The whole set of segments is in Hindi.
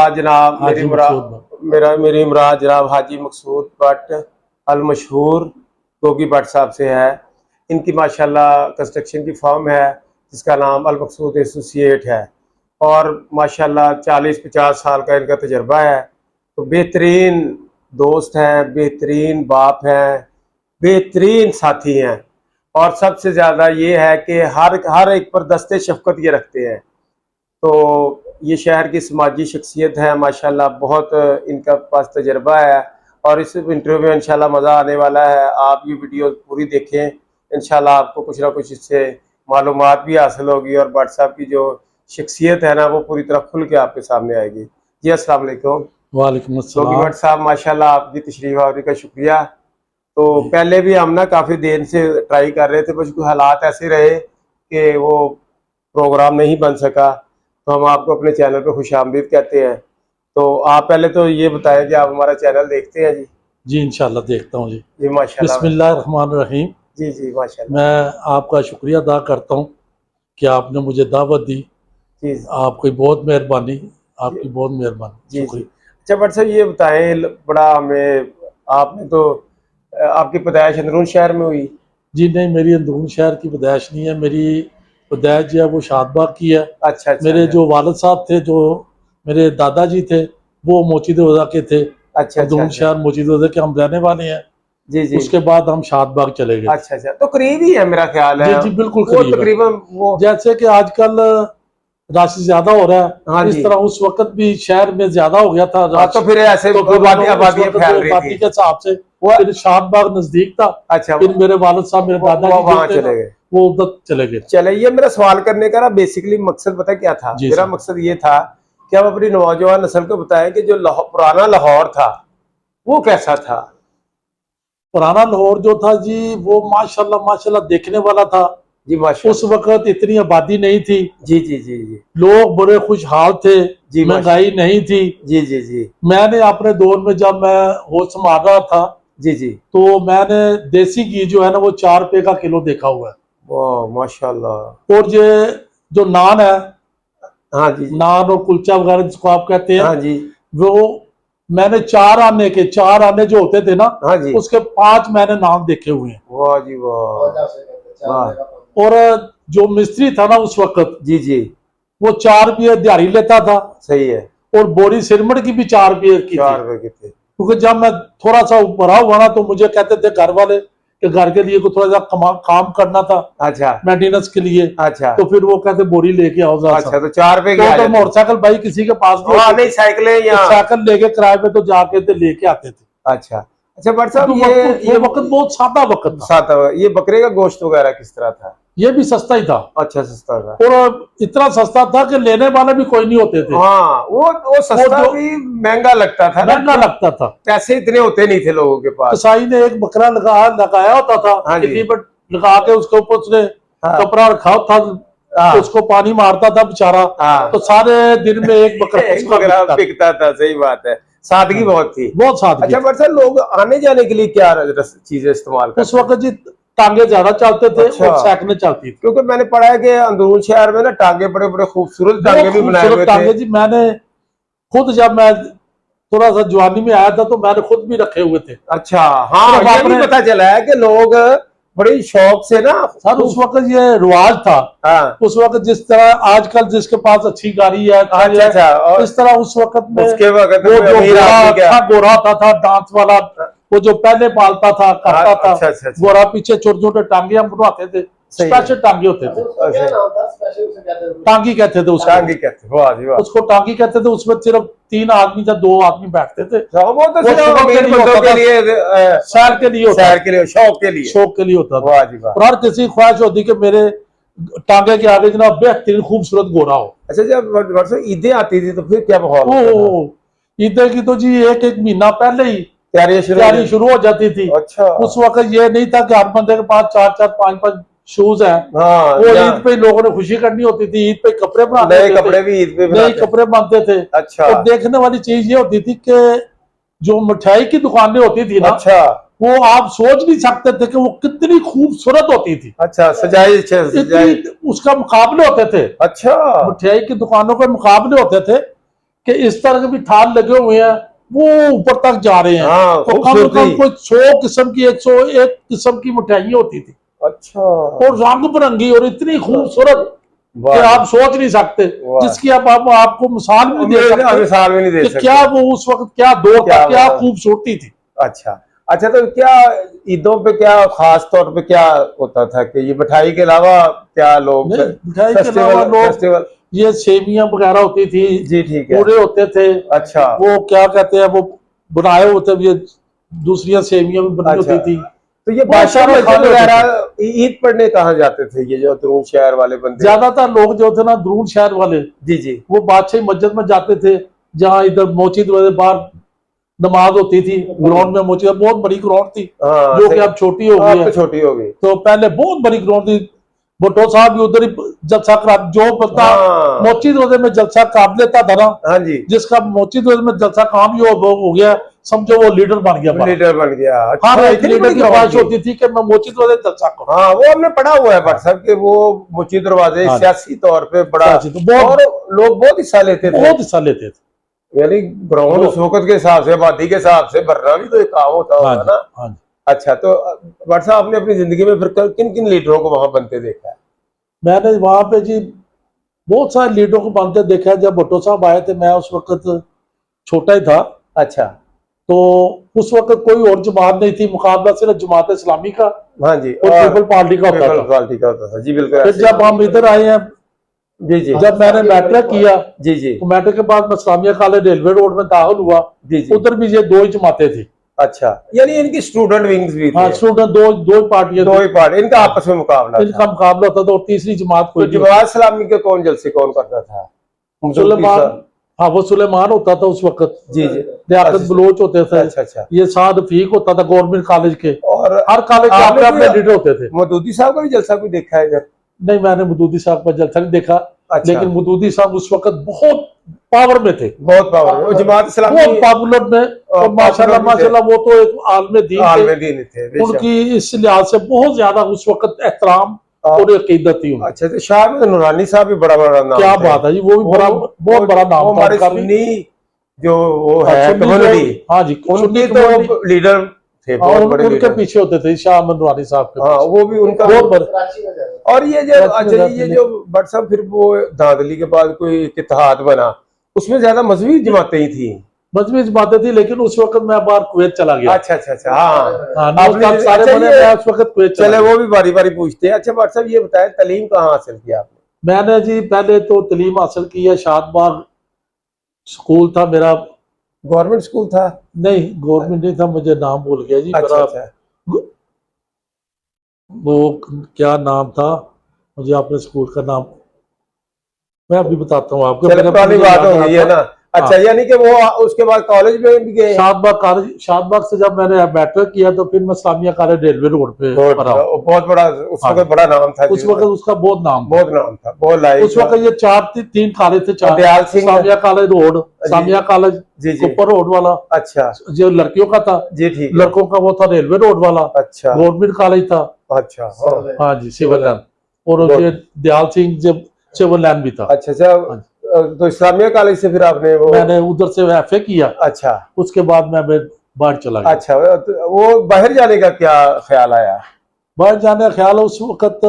मुराद जनाब मेरी मुराद जनाब हाजी मकसूद भट्ट अल मशहूर गोगी भट्ट साहब से है। इनकी माशाल्लाह कंस्ट्रक्शन की फर्म है जिसका नाम अल मकसूद एसोसिएट है और माशाल्लाह 40-50 साल का इनका तजर्बा है। तो बेहतरीन दोस्त हैं, बेहतरीन बाप हैं, बेहतरीन साथी हैं और सबसे ज़्यादा ये है कि हर एक पर दस्ते शफकत ये रखते हैं। तो ये शहर की समाजी शख्सियत है माशाल्लाह, बहुत इनका पास तजर्बा है और इस इंटरव्यू में इंशाल्लाह मज़ा आने वाला है। आप ये वीडियो पूरी देखें, इंशाल्लाह आपको कुछ ना कुछ इससे मालूमात भी हासिल होगी और भट्ट साहब की जो शख्सियत है ना वो पूरी तरह खुल के आपके सामने आएगी। जी अस्सलाम वालेकुम। वालेकुम अस्सलाम। भट्ट साहब माशाल्लाह आपकी तशरीफ आवरी का शुक्रिया। तो पहले भी हम ना काफ़ी देर से ट्राई कर रहे थे, बस कुछ हालात ऐसे रहे कि वो प्रोग्राम नहीं बन सका, तो हम आपको अपने चैनल पर खुशामदीद कहते हैं। तो आप पहले तो ये बताएं कि आप हमारा चैनल देखते हैं? जी जी इंशाल्लाह देखता हूँ जी माशाल्लाह। बिस्मिल्लाहिर्रहमानिर्रहीम। जी माशाल्लाह। मैं आपका शुक्रिया अदा करता हूँ कि आपने मुझे दावत दी। जी आपकी बहुत मेहरबानी, आपकी बहुत मेहरबानी, शुक्रिया। अच्छा भट्ट साहब ये बताएं, बड़ा हमें आपने तो आपकी पैदाइश अंदरून शहर में हुई? जी नहीं, मेरी अंदरून शहर की पैदाइश नहीं है, मेरी पैदाइश जो है वो शादबाग की है। अच्छा। मेरे जो वालिद साहब थे, जो मेरे दादाजी थे, वो मोचीद वज़ा के थे। अच्छा। अंदरून शहर मोचीद वज़ा के हम रहने वाले हैं। जी उसके बाद हम शादबाग चले गए। अच्छा, तो करीब ही है मेरा ख्याल है। जी बिल्कुल करीब, तकरीबन वो जैसे कि आजकल रश ज्यादा हो रहा है। हाँ इस तरह उस वक्त भी शहर में ज्यादा हो गया था रश। तो फिर ऐसे तो आबादी के हिसाब से फिर शादबाग नजदीक था। अच्छा, फिर मेरे वालिद साहब, मेरे दादाजी वहाँ चले गए, वो उधर चले गए। चले, ये मेरा सवाल करने का ना बेसिकली मकसद पता क्या था? मेरा मकसद ये था कि हम अपनी नौजवान नस्ल को बताएं कि जो पुराना लाहौर था वो कैसा था। पुराना लाहौर जो था जी वो माशाल्लाह देखने वाला था जी। उस वक्त इतनी आबादी नहीं थी। जी, लोग बड़े खुशहाल थे जी, महंगाई नहीं थी जी। मैंने अपने दौर में जब मैं होश संभाल रहा था जी तो मैंने देसी घी जो है ना वो 4 रुपए का किलो देखा हुआ है। वाह माशाल्लाह। और ये जो नान है, हाँ जी, नान और कुलचा वगैरह जिसको आप कहते हैं, हाँ जी, वो मैंने 4 आने जो होते थे ना, हाँ जी, उसके 5 मैंने नाम देखे हुए हैं। वाह जी वाह। और जो मिस्त्री था ना उस वक्त जी वो 4 रुपये दिहाड़ी लेता था। सही है। और बोरी सिरमट की भी 4 रुपये की थी। क्योंकि जब मैं थोड़ा सा बड़ा हुआ ना तो मुझे कहते थे घर वाले कि घर के लिए को थोड़ा सा काम करना था। अच्छा, मेंटेनेंस के लिए। अच्छा, तो फिर वो कहते बोरी लेके आओ। अच्छा, तो 4 रुपए तो मोटरसाइकिल भाई किसी के पास नहीं, साइकिल लेके किराए पे तो जाके तो लेके आते थे। अच्छा भट्ट साहब, ये वक्त बहुत सादा वक्त था। ये बकरे का गोश्त वगैरह किस तरह था? ये भी सस्ता ही था। अच्छा, सस्ता था। और इतना सस्ता था कि लेने वाले भी कोई नहीं होते थे। हाँ, वो सस्ता भी महंगा लगता था, पैसे इतने होते नहीं थे लोगों के पास। कसाई ने एक बकरा लगाया होता था, लगा के उसके ऊपर उसने कपड़ा रखा था, उसको पानी मारता था बेचारा। तो सारे दिन में एक बकरा बिकता था। सही बात है, सादगी बहुत थी, बहुत सादगी। अच्छा भट्ट साहब, लोग आने जाने के लिए क्या चीजें इस्तेमाल करते? उस वक्त जी टांगे ज्यादा चलते थे। अच्छा। और साइकिलें चलती थी। क्योंकि मैंने पढ़ा है कि अंदरून शहर में ना टांगे बड़े खूबसूरत टांगे भी बनाए हुए थे। जी मैंने खुद, जब मैं थोड़ा सा जवानी में आया था तो मैंने खुद भी रखे हुए थे। अच्छा, हाँ, ये भी पता चला है कि लोग बड़ी शौक से ना सर, उस वक्त ये रिवाज था। हाँ। उस वक्त जिस तरह आजकल जिसके पास अच्छी गाड़ी है, अच्छा, इस तरह उस वक्त में उसके वक्त वो जो गोरा था दांत वाला, वो जो पहले पालता था करता था। अच्छा। गोरा पीछे छोटे छोटे टांगे हम बनवाते थे, स्पेशल टांगे होते थे। टांगी कहते थे उसको। टांगी कहते, वाह जी वाह। उसको टांगी कहते थे। उसमें सिर्फ 3 आदमी या 2 आदमी बैठते थे। वो तो सिर्फ अमीर बंदों के लिए, सैर के लिए, शौक के लिए होता था। वाह जी वाह। और हर किसी की ख्वाहिश होती कि मेरे टांगे के आगे जनाब बेहतरीन खूबसूरत गोरा हो। अच्छा, जब ईदें आती थी तो फिर क्या माहौल? ईदें की तो जी एक महीना पहले ही तैयारी शुरू हो जाती थी। अच्छा। उस वक्त ये नहीं था कि हर बंदे के पास 4-4, 5-5 शूज है। हाँ, वो ईद पे लोगों ने खुशी करनी होती थी। ईद पे कपड़े बनाते थे, नए कपड़े बनते थे। अच्छा। और देखने वाली चीज ये होती थी कि जो मिठाई की दुकानें होती थी ना, अच्छा, वो आप सोच नहीं सकते थे कि वो कितनी खूबसूरत होती थी। अच्छा, सजाई उसका मुकाबले होते थे। अच्छा, मिठाई की दुकानों के मुकाबले होते थे कि इस तरह के भी थाल लगे हुए हैं, वो ऊपर तक जा रहे हैं। तो कम से कम कोई 100 किस्म की 101 किस्म की मिठाइयाँ होती थी। अच्छा। और रंग बिरंगी और इतनी खूबसूरत कि आप सोच नहीं सकते, जिसकी आप आपको मिसाल भी नहीं दे सकते, मिसाल भी नहीं दे सकते क्या वो उस वक्त क्या दौर था, क्या खूबसूरती थी। अच्छा अच्छा, तो क्या ईदों पे क्या खास तौर पे क्या होता था कि ये मिठाई के अलावा क्या लोग मिठाई के अलावा लोग ये सेवियां वगैरह होती थी जी, ठीक है, पूरे होते थे। अच्छा, वो क्या कहते हैं, वो बनाए होते, ये दूसरियां सेवियां भी बनी होती थी। तो ये वगैरह ईद पढ़ने कहाँ जाते थे ये जो द्रोण शहर वाले बंदे? ज्यादातर लोग जो थे ना द्रोण शहर वाले, जी जी, वो बादशाही मस्जिद में जाते थे, जहाँ इधर मोचिद बाहर नमाज होती थी ग्राउंड में। मोचिद बहुत बड़ी ग्राउंड थी, जो कि अब छोटी हो गई है। छोटी हो गई। तो पहले बहुत बड़ी ग्राउंड थी। भुट्टो साहब भी उधर ही जलसा करा, जो बंदा मोची रोजे में जलसा काट लेता था ना, हाँ जी, जिसका मोची रोजे में जलसा काम ही हो गया, समझो वो लीडर बन गया। लीडर बन गया। हर एक लीडर की ख्वाहिश होती थी कि मैं मोची रोजे जलसा करूं। हाँ, वो हमने पढ़ा हुआ है भट्ट साहब के, वो मोची दरवाजे सियासी तौर पे बड़ा, और लोग बहुत हिस्सा लेते थे, बहुत हिस्सा लेते थे। यानी ग्राउंड उस वक्त के हिसाब से, आबादी के हिसाब से भरना भी तो एक काम होता होगा ना। अच्छा, तो भट्ट साहब आपने अपनी जिंदगी में फिर किन किन लीडरों को वहां बनते देखा है? मैंने वहां पे जी बहुत सारे लीडरों को बनते देखा है। जब भुट्टो साहब आए थे, मैं उस वक्त छोटा ही था। अच्छा, तो उस वक्त कोई और जमात नहीं थी, मुकाबला सिर्फ जमात इस्लामी का, हाँ जी, और पीपल पार्टी का होता था। जी बिल्कुल। फिर जब हम इधर आए हैं, जी जी, जब मैंने मैट्रिक किया, जी जी, तो मैट्रिक के बाद मैं इस्लामिया कॉलेज रेलवे रोड में दाखिल हुआ। जी जी, उधर भी ये 2 ही जमातें थी। अच्छा, यानी इनकी स्टूडेंट विंग्स भी थी। हाँ, स्टूडेंट दो पार्टियां, दो ही पार्टी, इनका आपस में मुकाबला, इनका मुकाबला होता था। और तीसरी जमात को जमात इस्लामी के कौन जलसे कौन करता था? सुलेमान। हाँ, वो सुलेमान होता था उस वक्त। जी जी, लियाकत बलोच होते थे। अच्छा अच्छा, ये साद रफीक होता था गवर्नमेंट कॉलेज के, और हर कॉलेज के अपने लीडर होते थे। मदूदी साहब का भी जलसा कोई देखा है इधर? नहीं, मैंने मदूदी साहब का जलसा नहीं देखा। अच्छा। लेकिन मदूदी साहब उस वक्त बहुत पावर में थे, बहुत पावर में, जमात इस्लामी बहुत पॉपुलर में, और माशाल्लाह वो तो एक आलम दीन थे। उनकी इस लिहाज से बहुत ज्यादा उस वक्त एहतराम और अकीदत थी। अच्छा, तो शाह नूरानी साहब भी बड़ा नाम, क्या बात है जी, वो भी बहुत बड़ा नाम था। हमारे सुन्नी जो वो है कम्युनिटी, हाँ जी, उनके तो लीडर थे, बहुत बड़े लीडर उनके पीछे होते थे शाह नूरानी साहब के। हाँ, वो भी उनका बहुत बड़ा। और ये जो, अच्छा, ये जो भट्ट साहब, फिर वो धांधली के बाद कोई इत्तेहाद बना, उसमें ज्यादा मजहबी जमातें ही थी। मजहबी जमातें थी, लेकिन उस वक्त मैं बाहर कुवैत चला गया। अच्छा अच्छा अच्छा, हाँ, उस वक्त कुवैत चले, वो भी बारी बारी पूछते हैं। अच्छा भट्ट साहब, ये बताएं तालीम कहाँ हासिल किया आपने? मैंने जी पहले तो तालीम हासिल की है, शादबाग स्कूल था मेरा। गवर्नमेंट स्कूल था? नहीं, गवर्नमेंट नहीं था, मुझे नाम भूल गया जी। अच्छा अच्छा, वो क्या नाम था, मुझे अपने स्कूल का नाम मैं अभी बताता हूँ आपको। पुरानी बात हो गई है ना। अच्छा, यानी कि वो उसके बाद कॉलेज में भी गए? शादबाग कॉलेज, शादबाग से जब मैंने मैट्रिक किया तो फिर मैं इस्लामिया कॉलेज रेलवे रोड पे पढ़ा। बहुत बड़ा उस वक्त बड़ा नाम था, उस वक्त उसका बहुत नाम था, बहुत लाइक। उस वक्त ये 3 कॉलेज थे, Islamia college road, Islamia college ऊपर रोड वाला, अच्छा, जो लड़कियों का था जी, ठीक, लड़कों का वो था रेलवे रोड वाला, अच्छा, गवर्नमेंट कॉलेज था, अच्छा, हाँ जी, सिविल लाइन, और दयाल सिंह जब सिविल लाइन भी था। अच्छा, तो इस्लामिया कॉलेज से फिर आपने मैंने उधर से FA किया। अच्छा, उसके बाद मैं बाहर चला गया। अच्छा, वो बाहर जाने का क्या ख्याल आया? बाहर जाने का ख्याल, उस वक्त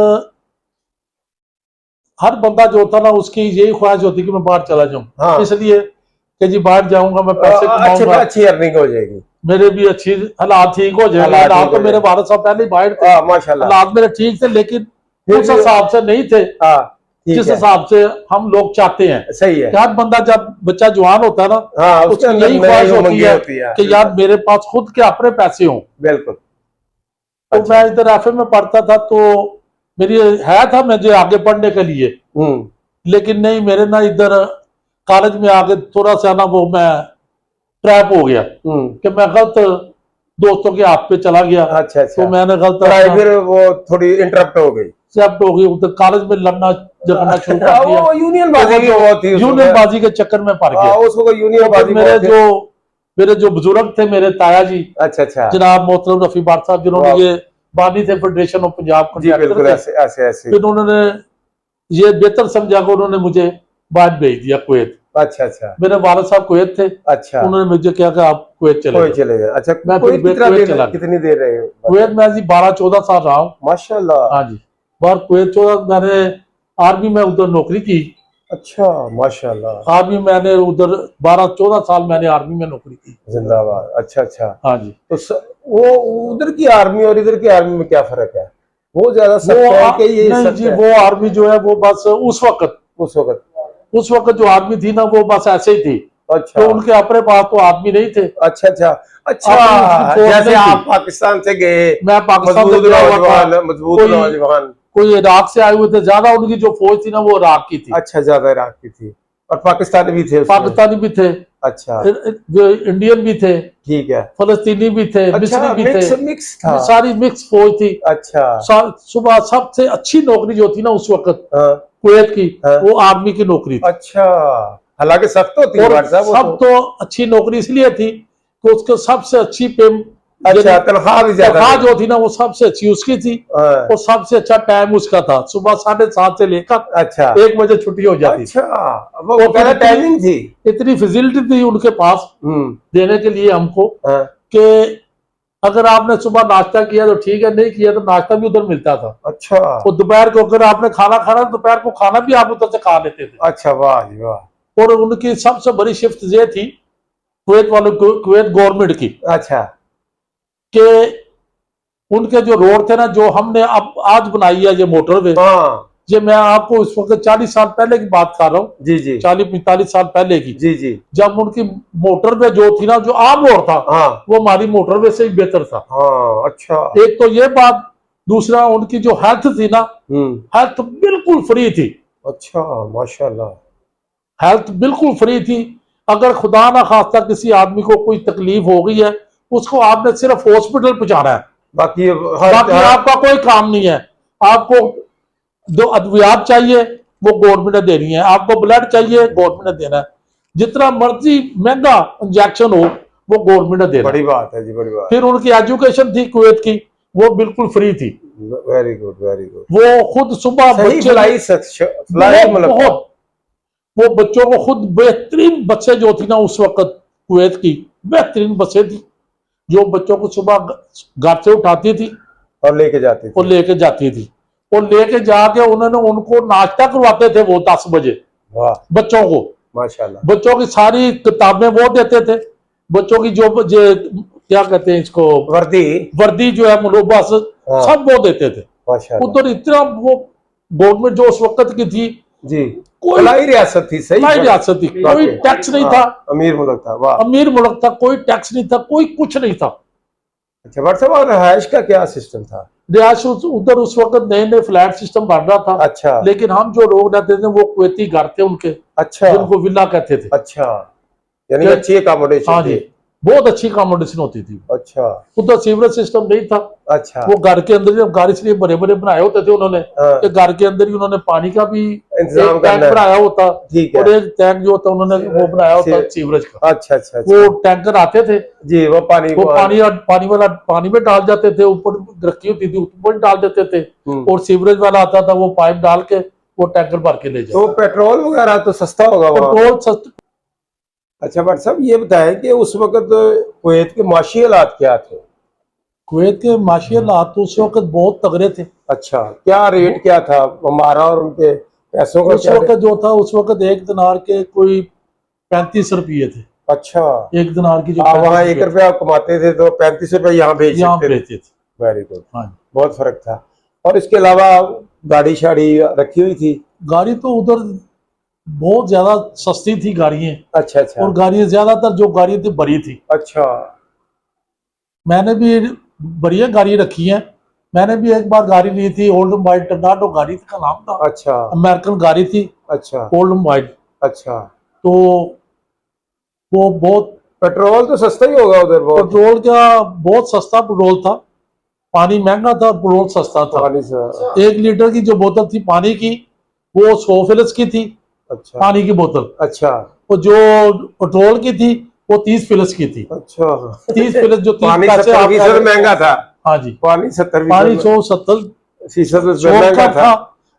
हर बंदा जो होता ना, उसकी यही ख्वाहिश होती कि मैं बाहर चला जाऊं। हाँ। इसलिए कि जी बाहर जाऊंगा, मैं पैसे कमाऊंगा, अच्छी अर्निंग हो जाएगी, मेरे भी अच्छी हालात ठीक हो जाएंगे। हालात तो मेरे भारत साहब पहले ही बाहर थे, माशाल्लाह, हालात मेरे ठीक थे, लेकिन उस हिसाब से नहीं थे जिस हिसाब से हम लोग चाहते हैं। सही है, हर बंदा जब बच्चा जवान होता है ना, हाँ, उसकी यही ख्वाहिश होती है कि यार मेरे पास खुद के अपने पैसे हों। बिल्कुल। तो मैं इधर FA में पढ़ता था, तो मेरी है था मुझे आगे पढ़ने के लिए, लेकिन नहीं, मेरे ना इधर कॉलेज में आगे थोड़ा सा ना वो मैं ट्रैप हो गया कि मैं गलत दोस्तों के हाथ पे चला गया। अच्छा, तो मैंने गलत, फिर वो थोड़ी इंटरप्ट हो गई, उधर कॉलेज में लड़ना झगड़ना शुरू कर दिया। वो यूनियन बाजी के चक्कर में पड़ गया। उसको यूनियन बाजी, मेरे जो बुजुर्ग थे, मेरे ताया जी, अच्छा अच्छा, जनाब मोहतरम रफी भट्ट साहब, जिन्होंने ये बानी थे फेडरेशन ऑफ पंजाब, फिर उन्होंने ये बेहतर समझा कि उन्होंने मुझे बाहर भेज दिया कुवैत। अच्छा अच्छा। मेरे वालिद साहब कुवैत थे। अच्छा। उन्होंने मुझे क्या कि आप कुवैत चले गए। अच्छा, मैं कुवैत कितनी देर रहे? कुवैत में जी 12-14 साल रहा हूँ। माशाल्लाह। हाँ जी, बार कुवैत 14 मैंने आर्मी में उधर नौकरी की। अच्छा, माशाल्लाह। आर्मी मैंने उधर 12-14 साल मैंने आर्मी में नौकरी की। जिंदाबाद। अच्छा अच्छा। हाँ जी। तो वो उधर की आर्मी और इधर की आर्मी में क्या फर्क है? वो ज्यादा सख्त है कि ये नहीं सख्त जी, है? वो आर्मी जो है वो बस उस वक्त जो आर्मी थी ना वो बस ऐसे ही थी। अच्छा। तो उनके अपने पास तो आदमी नहीं थे। अच्छा अच्छा। अच्छा, जैसे आप पाकिस्तान से गए, मैं पाकिस्तान से गया हुआ था, मजबूत नौजवान, कोई इराक से आए हुए थे, ज्यादा उनकी जो फौज थी ना वो इराक की थी। अच्छा, ज्यादा इराक की थी और पाकिस्तानी भी थे उसमें? पाकिस्तानी भी थे। अच्छा। जो इंडियन भी थे। ठीक है। फलस्तीनी भी थे। अच्छा, मिस्री भी थे। मिक्स था। सारी मिक्स फौज थी। अच्छा। सुबह सबसे अच्छी नौकरी जो थी ना उस वक्त कुवैत की, वो आर्मी की नौकरी थी। अच्छा, हालांकि सख्त होती है और सब तो अच्छी नौकरी इसलिए थी कि उसके सबसे अच्छी पे, अच्छा, तनख्वाह जो थी ना वो सबसे अच्छी उसकी थी। और सबसे अच्छा टाइम उसका था, सुबह 7:30 से लेकर 1 बजे छुट्टी हो जाती। अच्छा, वो टाइमिंग थी। इतनी फैसिलिटी थी उनके पास देने के लिए हमको कि अगर आपने सुबह नाश्ता किया तो ठीक है, नहीं किया तो नाश्ता भी उधर मिलता था। अच्छा। तो दोपहर को अगर आपने खाना खाना तो दोपहर को खाना भी आप उधर से खा लेते थे। अच्छा, वाह जी वाह। और उनकी सबसे बड़ी शिफ्ट ये थी कुवैत वालों को, कुवैत गवर्नमेंट की, अच्छा, कि उनके जो रोड थे ना, जो हमने अब आज बनाई है ये मोटरवे, ये मैं आपको उस वक्त 40 साल पहले की बात कर रहा हूँ। जी जी। 40-45 साल पहले की। जी जी। जब उनकी मोटरवे जो थी ना, जो आम रोड था, वो हमारी मोटरवे से ही बेहतर था। अच्छा। एक तो ये बात, दूसरा उनकी जो हेल्थ थी ना, हेल्थ बिल्कुल फ्री थी। अच्छा, माशाल्लाह। हेल्थ बिल्कुल फ्री थी। अगर खुदा ना खास्ता किसी आदमी को कोई तकलीफ हो गई है, उसको आपने सिर्फ हॉस्पिटल पहुंचाना है, बाकी आपका कोई काम नहीं है। आपको जो अद्वियात चाहिए वो गवर्नमेंट ने देनी है, आपको ब्लड चाहिए गवर्नमेंट ने देना है, जितना मर्जी महंगा इंजेक्शन हो वो गवर्नमेंट ने देना। बड़ी बात है जी, बड़ी बात। फिर उनकी एजुकेशन थी कुवैत की, वो बिल्कुल फ्री थी। Very good, very good. वो खुद सुबह बहुत, वो बच्चों को खुद बेहतरीन बसें जो थी ना उस वक्त कुवैत की, बेहतरीन बसें थी जो बच्चों को सुबह घर से उठाती थी और लेके जाती थी और लेके जाके उन्होंने उनको नाश्ता करवाते थे वो 10 बजे बच्चों को। माशाल्लाह। बच्चों की सारी किताबें वो देते थे, बच्चों की जो क्या कहते हैं इसको, वर्दी जो है मुलबस, सब वो देते थे। उधर इतना वो गवर्नमेंट जो उस वक्त की थी जी, कोई रियासत थी, सही रियासत थी, कोई टैक्स नहीं था। अमीर मुल्क था, वाह, अमीर मुल्क था, कोई टैक्स नहीं था, कोई कुछ नहीं था। अच्छा, बट साहब रिहाइश का क्या सिस्टम था? रिहाइश उधर उस वक्त नए नए फ्लैट सिस्टम बन रहा था। अच्छा। लेकिन हम जो लोग रहते थे वो कुवैती घर थे उनके, अच्छा, जिनको विला कहते थे। अच्छा, यानी अच्छी अकोमोडेशन। हाँ जी, बहुत अच्छी अकोमोडेशन होती थी। अच्छा। उधर सीवरेज सिस्टम नहीं था। अच्छा। वो घर के अंदर ही, घर इसलिए बड़े बड़े बनाए होते थे उन्होंने कि घर के अंदर ही उन्होंने पानी का भी इंतजाम टैंक बनाया होता, और एक टैंक जो होता उन्होंने वो बनाया होता सीवरेज का। अच्छा अच्छा। वो टैंकर आते थे जी, वो पानी वाला पानी में डाल जाते थे, ऊपर रखी होती थी ऊपर डाल देते थे, और सीवरेज वाला आता था वो पाइप डाल के वो टैंकर भर के ले जाते। तो पेट्रोल वगैरह तो सस्ता होगा? पेट्रोल सस्ता। अच्छा, बट साहब ये बताएं कि उस वक्त कुवैत के माशी हालात क्या थे? कुवैत के माशी हालात उस वक्त बहुत तगड़े थे। अच्छा, क्या रेट क्या था हमारा और उनके पैसों का? उस वक्त जो था, उस वक्त 1 दिनार के कोई 35 रुपये थे। अच्छा, 1 दिनार की जो वहाँ 1 रुपया कमाते थे तो 35 रुपये यहाँ बेचते थे। Very good. हाँ, बहुत फर्क था। और इसके अलावा गाड़ी शाड़ी रखी हुई थी? गाड़ी तो उधर बहुत ज्यादा सस्ती थी गाड़ियां। अच्छा अच्छा। और गाड़ियां ज्यादातर जो गाड़ी थी बड़ी थी। अच्छा। मैंने भी बढ़िया गाड़ी रखी है। मैंने भी एक बार गाड़ी ली थी, ओल्ड वाइट टर्नाडो गाड़ी का नाम था। अच्छा। अमेरिकन गाड़ी थी। अच्छा। Old white. अच्छा। तो वो बहुत, पेट्रोल तो सस्ता ही होगा उधर? पेट्रोल क्या, बहुत सस्ता पेट्रोल था। पानी महंगा था, पेट्रोल सस्ता था। 1 लीटर की जो बोतल थी पानी की वो 100 फिलिस की थी। अच्छा। पानी की बोतल। अच्छा। और जो पेट्रोल की थी वो 30 फिलिस की थी। अच्छा। 30 फिलिस जो 30 पैसे महंगा था। हाँ जी, पानी 170 महंगा था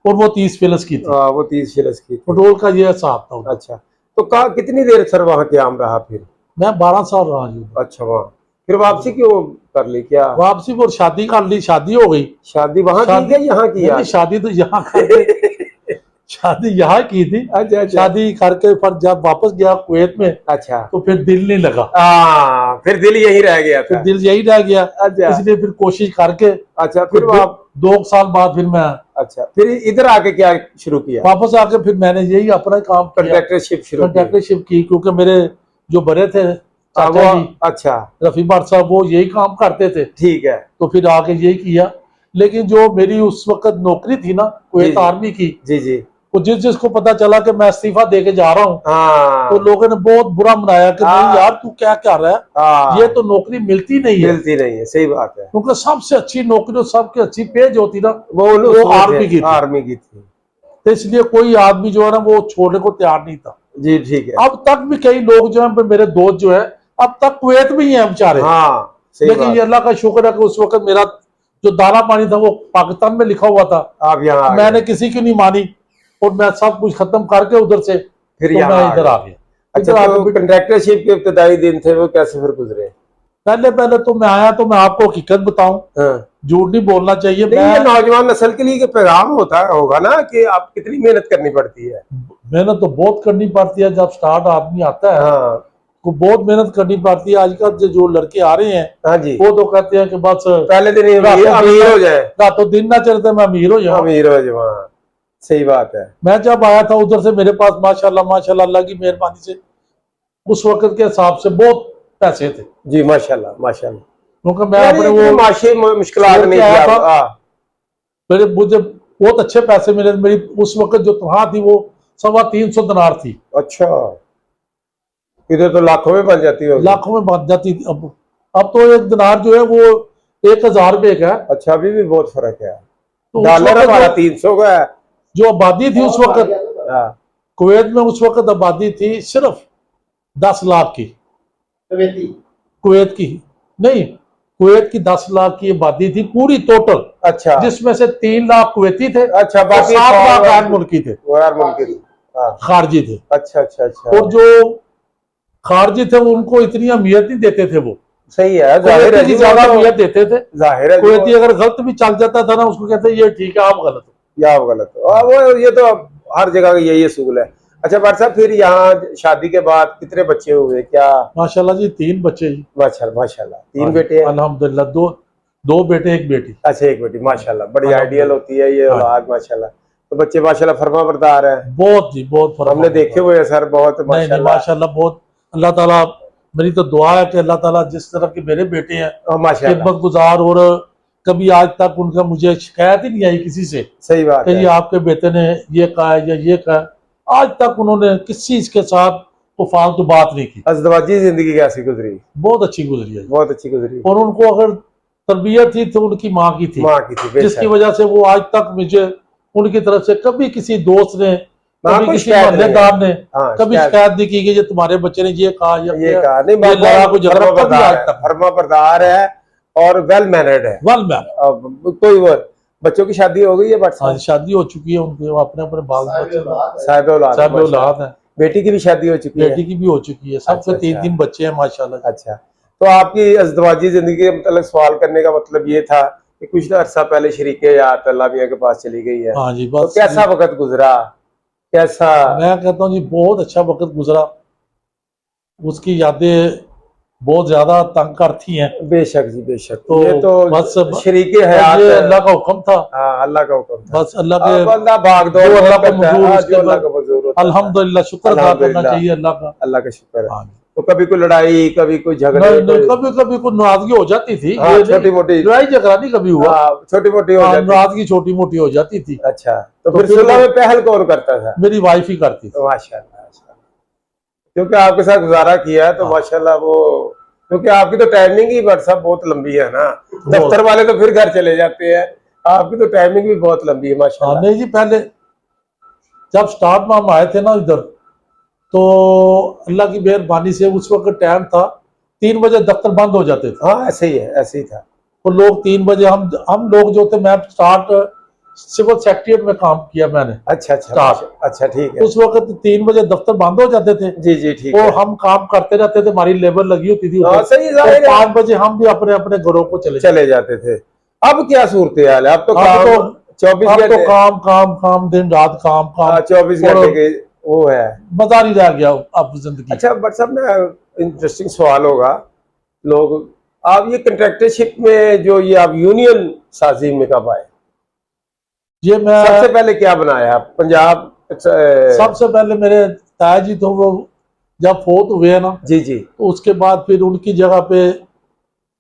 और वो 30 फिलिस की थी। वो 30 फिलिस की, पेट्रोल का ये हिसाब था। अच्छा, तो कितनी देर सर वहाँ क्याम रहा फिर? मैं 12 साल रहा हूँ। अच्छा, वहाँ फिर वापसी क्यों कर ली? क्या वापसी? वो शादी कर ली, शादी हो गई। शादी वहाँ की गई, यहाँ की? नहीं, शादी तो यहाँ करके शादी यहाँ की थी। अच्छा। शादी करके फिर जब वापस गया कुवैत में, अच्छा, तो फिर दिल नहीं लगा। फिर दिल यही रह गया था। फिर दिल यही रह गया। अच्छा, इसलिए फिर कोशिश करके, अच्छा, फिर आप 2 साल बाद फिर मैं, अच्छा, फिर इधर आके क्या शुरू किया? वापस आके फिर मैंने यही अपना काम कंट्रैक्टरशिप शुरू की? कंट्रैक्टरशिप की, क्योंकि मेरे जो बड़े थे चाचा जी, अच्छा, रफी भट्ट साहब, वो यही काम करते थे। ठीक है। तो फिर आके यही किया। लेकिन जो मेरी उस वक्त नौकरी थी ना कुवैत आर्मी की, जी जी, वो जिसको पता चला कि मैं इस्तीफा दे के जा रहा हूँ, तो लोगों ने बहुत बुरा मनाया कि नहीं यार, तू क्या कर रहा है, ये तो नौकरी मिलती नहीं है। सही बात है। क्योंकि सबसे अच्छी नौकरी, सबसे अच्छी पेज होती ना, वो आर्मी की थी। तो इसलिए कोई आदमी जो है ना, वो छोड़ने को तैयार नहीं था। जी, ठीक है। अब तक भी कई लोग जो है, मेरे दोस्त जो है, अब तक कुवैत में ही है बेचारे। लेकिन ये अल्लाह का शुक्र है कि उस वक्त मेरा जो दाना पानी था वो पाकिस्तान में लिखा हुआ था। आप यहाँ मैंने किसी की नहीं मानी, और मैं सब कुछ खत्म करके उधर से फिर मैं इधर आ गया। अच्छा, तो कंट्रैक्टरशिप के इब्तदाई दिन थे वो कैसे फिर गुजरे? पहले तो मैं आया, तो मैं आपको हकीकत बताऊं, झूठ नहीं बोलना चाहिए। ये नौजवान नस्ल के लिए पैगाम होगा ना कि आप कितनी मेहनत करनी पड़ती है। मेहनत तो बहुत करनी पड़ती है, जब स्टार्ट आदमी आता है तो बहुत मेहनत करनी पड़ती है। आजकल जो लड़के आ रहे हैं, हाँ जी, वो तो कहते हैं कि बस पहले दिन अमीर हो जाए, रातों दिन ना चलते मैं अमीर हो जाऊँ। सही बात है। मैं जब आया था उधर से, मेरे पास माशाल्लाह अल्लाह की मेहरबानी से उस वक्त के हिसाब से बहुत पैसे थे जी, माशाल्लाह माशाल्लाह। क्योंकि मैं अपने वो माशी मुश्किलात नहीं थी, मेरे मुझे बहुत अच्छे पैसे मिले। मेरी उस वक्त जो तनख्वाह थी वो 350 दिनार थी। अच्छा, इधर तो लाखों में बन जाती होगी। लाखों में बन जाती थी। अब तो एक दिनार जो है वो 1000 रुपए का है। अच्छा, अभी भी बहुत फर्क है। तो डॉलर हमारा 300 का है। जो आबादी थी उस वक्त कुवैत में, उस वक्त आबादी थी सिर्फ 10 लाख की। कुवैत की नहीं, कुवैत की 10 लाख की आबादी थी पूरी टोटल। अच्छा, जिसमें से 3 लाख कुवैती थे। अच्छा, बाकी 7 लाख गैर मुल्की थे, खारजी थे। अच्छा अच्छा अच्छा। और जो खारजी थे उनको इतनी अहमियत नहीं देते थे वो। सही है, जाहिर है, ज्यादा अहमियत देते थे। जाहिर है, कुवैती अगर गलत भी चल जाता था ना, उसको कहते ये ठीक है, आप गलत हो, या आप गलत हो। वो ये तो हर जगह यही असूल है। अच्छा भाई साहब, फिर यहाँ शादी के बाद कितने बच्चे हुए? क्या माशाल्लाह जी, 3 बच्चे जी। माशाल्लाह 3 बेटे हैं? अल्हम्दुलिल्लाह, दो बेटे 1 बेटी। अच्छा, 1 बेटी, माशाल्लाह, बड़ी आइडियल होती है ये औलाद, माशाल्लाह। तो बच्चे माशाल्लाह फरमा बरदार है। बहुत जी, बहुत हमने देखे हुए हैं सर, बहुत माशाल्लाह बहुत। अल्लाह ताला, मेरी तो दुआ है कि अल्लाह ताला जिस तरह के मेरे बेटे हैं खिदमत गुजार, और कभी आज तक उनका मुझे शिकायत ही नहीं आई किसी से। सही बात है। ये आपके बेटे ने ये कहा या ये कहा, आज तक उन्होंने किसी के साथ तो फालतू बात नहीं की। अज़दवाजी जिंदगी कैसी गुजरी? बहुत अच्छी गुजरी है, बहुत अच्छी गुजरी। और उनको अगर तरबियत थी तो उनकी माँ की थी, जिसकी वजह से वो आज तक मुझे उनकी तरफ से कभी किसी दोस्त ने, कभी किसी मोहल्लेदार ने कभी शिकायत नहीं की कि ये तुम्हारे बच्चे ने ये कहा या ये कहा। नहीं, फरमा बरदार है और वेल मैनर्ड है। कोई वो बच्चों की शादी हो गई है? हाँ, शादी हो चुकी है उनके, अपने अपने बाल बच्चे साहिब औलाद है। बेटी की भी शादी हो चुकी है? बेटी की भी हो चुकी है। सबसे 3 बच्चे हैं माशाल्लाह। अच्छा, तो आपकी अज़दवाजी जिंदगी के मतलब सवाल करने का मतलब ये था कि कुछ अर्सा पहले शरीके हयात अल्लाह मियां के पास चली गई है। हाँ जी, तो कैसा वक्त गुजरा? कैसा? मैं कहता हूँ जी, बहुत अच्छा वक्त गुजरा। उसकी यादें बहुत ज्यादा तंग करती हैं। बेशक जी, बेशक। तो ये तो बस शरीके हयात अल्लाह का हुक्म था। अल्लाह का हुक्म था। बस अल्लाह के भागदौड़, अल्लाह को मंजूर, अल्हम्दुलिल्लाह शुक्र अदा करना चाहिए अल्लाह का। अल्लाह का शुक्र है। तो कभी कोई लड़ाई, कभी कोई झगड़े, कभी कोई नाराजगी हो जाती थी। छोटी मोटी लड़ाई झगड़ा नहीं कभी हुआ, छोटी मोटी नाराजगी छोटी मोटी हो जाती थी। अच्छा, तो फिर सुलह में पहल कौन करता था? मेरी वाइफ ही करती थी। माशाल्लाह, क्योंकि आपके साथ गुजारा किया है तो माशाल्लाह। वो क्योंकि आपकी तो टाइमिंग ही व्हाट्सएप बहुत लंबी है ना। दफ्तर वाले तो फिर घर चले जाते हैं, आपकी तो टाइमिंग भी बहुत लंबी है माशाल्लाह। नहीं जी, पहले जब स्टार्ट में हम आए थे ना इधर, तो अल्लाह की मेहरबानी से उस वक्त टाइम था 3 बजे दफ्तर बंद हो जाते थे। हाँ, ऐसे ही है, ऐसे ही था। तो लोग 3 बजे, हम लोग जो थे, मैं स्टार्ट सिविल सेक्रेटरीट में काम किया मैंने। अच्छा अच्छा ठीक है। उस वक्त 3 बजे दफ्तर बंद हो जाते थे। जी ठीक और है। हम काम करते रहते थे, हमारी लेबर लगी होती थी। सही है। 5 बजे हम भी अपने अपने घरों को चले जाते थे। अब क्या सूरत हाल है? अब तो काम 24 घंटे, तो काम काम काम, दिन रात काम काम, 24 घंटे के वो है, मजा नहीं रह गया अब जिंदगी। अच्छा बट साहब ना इंटरेस्टिंग सवाल होगा लोग, आप ये कंट्रैक्टरशिप में जो ये आप यूनियन साजी में कब आए? ये मैं सबसे पहले क्या बनाया पंजाब? सबसे पहले मेरे ताया जी तो वो जब फोत हुए ना जी तो उसके बाद फिर उनकी जगह पे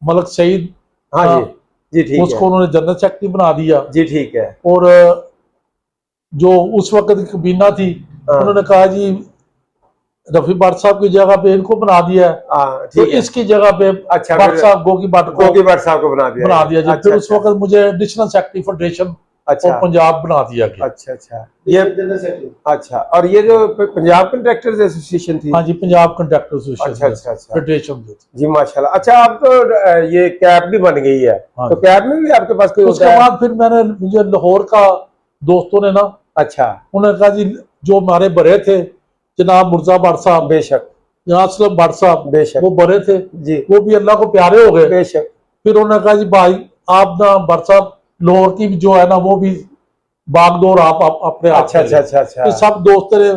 मलक सईद, हाँ जी ठीक है, उसको उन्होंने जनरल सेक्रेटरी बना दिया। जी ठीक है। और जो उस वक्त की कबीना थी उन्होंने कहा जी रफी भट्ट साहब की जगह पे इनको बना दिया है, तो इसकी जगह पे अच्छा भट्ट साहब गोगी भट्ट साहब को बना दिया जी। फिर उस वक्त मुझे एडिशनल सेक्रेटरी फेडरेशन और पंजाब बना दिया गया। अच्छा ये अच्छा, और ये जो पंजाब कंट्रैक्टर्स एसोसिएशन थी? हाँ जी, पंजाब कंट्रैक्टर एसोसिएशन अच्छा फेडरेशन जी माशाल्लाह। अच्छा आप तो ये कैब भी बन गई है, तो कैब में भी आपके पास कोई? उसके बाद फिर मैंने, मुझे लाहौर का दोस्तों ने ना, अच्छा उन्होंने कहा जी जो हमारे बड़े थे जनाब मुर्जा भट्ट साहब, बेशक, जनाब असलम भट्ट साहब, बेशक, वो बड़े थे जी, वो भी अल्लाह को प्यारे हो गए, बेशक। फिर उन्होंने कहा जी भाई आप ना भट्ट साहब लाहौर की जो है ना वो भी बागडोर आप अपने अच्छा सब दोस्त ने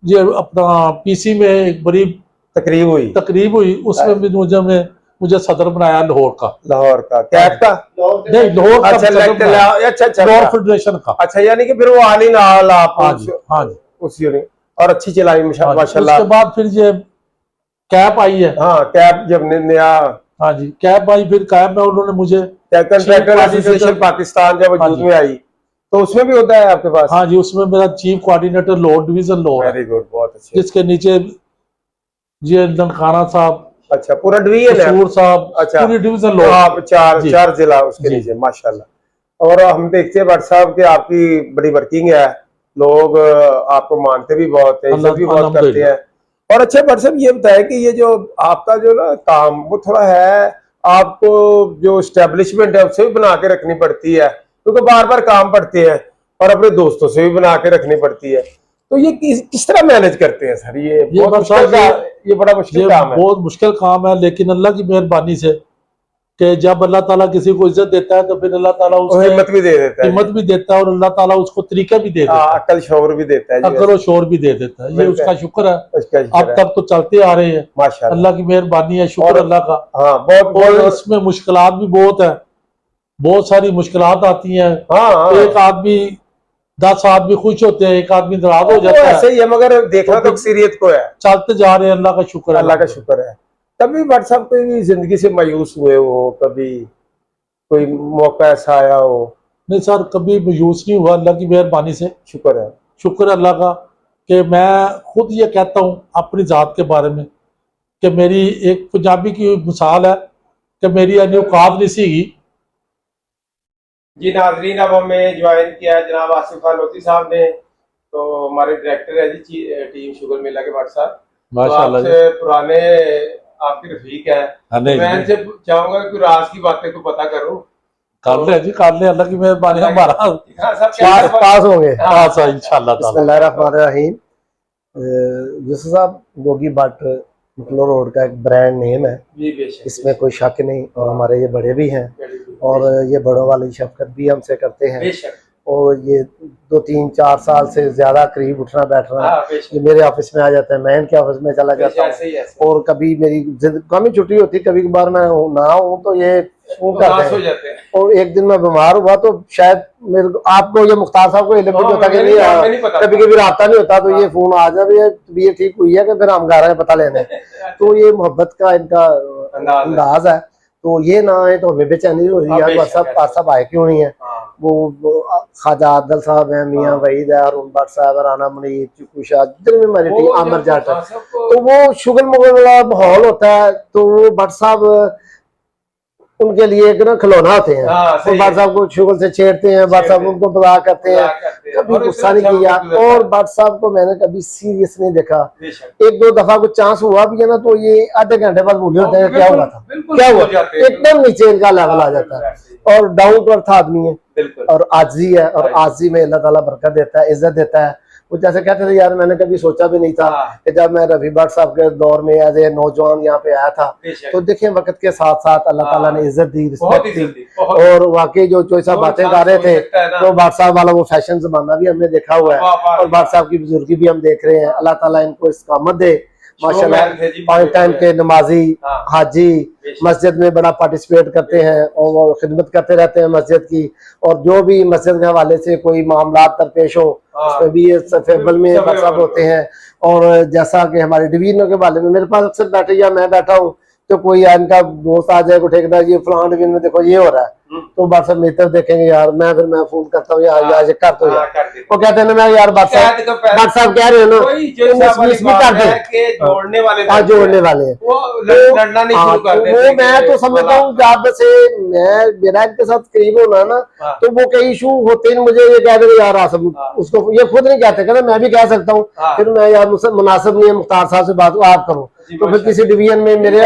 ये अपना पीसी में एक बड़ी तकरीब हुई उसमें भी मुझे सदर बनाया लाहौर का कैब का नहीं, लाहौर का, अच्छा लाहौर फेडरेशन का। अच्छा यानी कि फिर वो आली नाल आप? हाँ जी उस यूनिट और अच्छी चलाई माशाल्लाह। उसके बाद फिर ये कैब आई है, हाँ कैब जब नया, हाँ जी कैब आई, फिर कैब में उन्होंने मुझे कंट्रैक्टर एसोसिएशन पाकिस्तान जब वजूद में आई तो उसमें भी होता है आपके पास? हाँ जी, उसमें मेरा chief coordinator Lahore division Lahore, very good, बहुत अच्छे, जिसके नीचे ये ननकाना साहब, अच्छा पूरा डिवीजन है साहब, अच्छा पूरी डिवीजन लाहौर, चार जिला उसके नीचे माशाल्लाह। और हम देखते हैं भट्ट साहब कि आपकी बड़ी वर्किंग है, लोग आपको मानते भी बहुत है, इज्जत भी बहुत करते हैं। और अच्छा भट्ट साहब ये बताए कि ये जो आपका जो ना काम वो थोड़ा है, आपको जो एस्टेब्लिशमेंट है उससे भी बना के रखनी पड़ती है, क्योंकि बार बार काम पड़ते हैं, और अपने दोस्तों से भी बना के रखनी पड़ती है, तो ये किस तरह मैनेज करते हैं सर? ये बड़ा मुश्किल काम है। बहुत मुश्किल काम है, लेकिन अल्लाह की मेहरबानी से कि जब अल्लाह ताला किसी को इज्जत देता है तो फिर अल्लाह ताला उसको हिम्मत भी दे देता है, और अल्लाह ताला उसको तरीका भी दे देता है, अकल शौर भी देता है, अकल और शौर भी दे देता है। ये उसका शुक्र है, अब तक तो चलते आ रहे हैं माशाल्लाह, अल्लाह की मेहरबानी है, शुक्र अल्लाह का। हाँ बहुत, इसमें मुश्किलात भी बहुत है, बहुत सारी मुश्किलात आती हैं। एक आदमी 10 आदमी खुश होते हैं, एक आदमी नाराज हो जाता है, ऐसे ही है, मगर देखना तो अक्सरियत को है, चलते जा रहे हैं, अल्लाह का शुक्र है, अल्लाह का शुक्र है। कभी भट्ट साहब कोई जिंदगी से मायूस हुए हो, कभी कोई मौका ऐसा आया हो? नहीं सर, कभी मायूस नहीं हुआ, अल्लाह की मेहरबानी से, शुक्र है, शुक्र अल्लाह का। कि मैं खुद ये कहता हूँ अपनी जात के बारे में कि मेरी एक पंजाबी की मिसाल है कि मेरी यानी औकात नहीं सीगी। जी नाजरीन, अब हमें ज्वाइन किया है जनाब आसिफ खान लोधी साहब ने, तो हमारे डायरेक्टर है जी टीम शुगर मेला के भट्ट साहब, माशाल्लाह, तो पुराने आपके रफीक है, तो मैं इनसे चाहूंगा कि राज की बातें को पता करूं। कर ले जी, कर ले, अल्लाह की मेहरबानी, हमारा पास होंगे इंशाल्लाह। बिस्मिल्लाहिर्रहमानिर्रहीम। यूसुफ साहब, गोगी भट्ट मकलोर रोड का एक ब्रांड नेम है, इसमें कोई शक नहीं, और हमारे ये बड़े भी हैं, और ये बड़ों वाली शफकत भी हमसे करते हैं, और ये 2-3-4 साल से ज्यादा करीब उठना बैठना, ये मेरे ऑफिस में आ जाते हैं, मैं इनके ऑफिस में चला जाता हूँ, और कभी मेरी कम ही छुट्टी होती, कभी कभार मैं ना हूँ तो ये फोन करते हैं। और एक दिन मैं बीमार हुआ तो शायद मेरे को, आपको ये मुख्तार साहब को होता कि नहीं, कभी कभी रास्ता नहीं होता, तो ये फोन आ जाए तबीयत ठीक हुई है कि फिर हम घर आए पता लेने, तो ये मोहब्बत का इनका अंदाज है, तो ये ना आए तो हमें बेचैनी हो रही है, सब आए क्यों नहीं है। वो ख्वाजा आदल साहब है, मियाँ वहीद है, अरुण भट्ट साहब, राना मुनीर, चिकू शाह, जितने भी हमारी टीम, आमिर जाट है, तो वो शुगर मुगल वाला माहौल होता है, तो वो भट्ट साहब उनके लिए एक ना खिलौना होते हैं, तो भट्ट साहब को शुगर से छेड़ते हैं, भट्ट साहब उनको बदला करते हैं, कभी गुस्सा नहीं किया, और भट्ट साहब को मैंने कभी सीरियस नहीं देखा। 1-2 दफा कुछ चांस हुआ भी है ना, तो ये आधे घंटे बाद भूले होते हैं क्या हुआ था, क्या हुआ, एकदम नीचे इनका लेवल आ जाता है, और डाउन टू अर्थ आदमी है, और आजी है, और आजी में अल्लाह ताला बरकत देता है, इज्जत देता है। वो जैसे कहते थे यार, मैंने कभी सोचा भी नहीं था कि जब मैं रफी भट्ट साहब के दौर में एज ए नौजवान यहाँ पे आया था, तो देखें वक्त के साथ साथ अल्लाह ताला ने इज्जत दी, रिस्पेक्ट दी। और वाकई जो साहब बातें कर रहे थे, तो भट्ट साहब वाला वो फैशन जमाना भी हमने देखा हुआ है, और भट्ट साहब की बुजुर्गी भी हम देख रहे हैं। अल्लाह ताला इनको इस्कामत दे माशाल्लाह। 5 टाइम के नमाजी हाजी मस्जिद में बड़ा पार्टिसिपेट करते हैं और वो खिदमत करते रहते हैं मस्जिद की, और जो भी मस्जिद के हवाले से कोई मामला दरपेश हो उसमें भी ये फेबल में सब होते हैं। और जैसा कि हमारे डिवीजनों के बारे में मेरे पास अक्सर बैठे, या मैं बैठा हूँ तो कोई इनका दोस्त आ जाए, को ठेकेदार ये फलां डिवीजन में देखो ये हो रहा है, तो बात सब मेरी तरफ देखेंगे यार, मैं फोन करता हूँ यार यार कर तो यार, वो कहते हैं ना मैं यार बात साहब कह रहे हो ना, जोड़ने वाले हैं, वो मैं तो समझता हूँ जब से मैं मेरा इनके साथ करीब होना ना, तो वो कई इशू होते हैं, मुझे ये कह रहे यार आसम, उसको ये खुद नहीं कहते, कहते मैं भी कह सकता हूँ, फिर मैं यार मुझसे मुनासिब नहीं है मुख्तार साहब से बात आप करो, तो फिर किसी डिवीजन में मेरे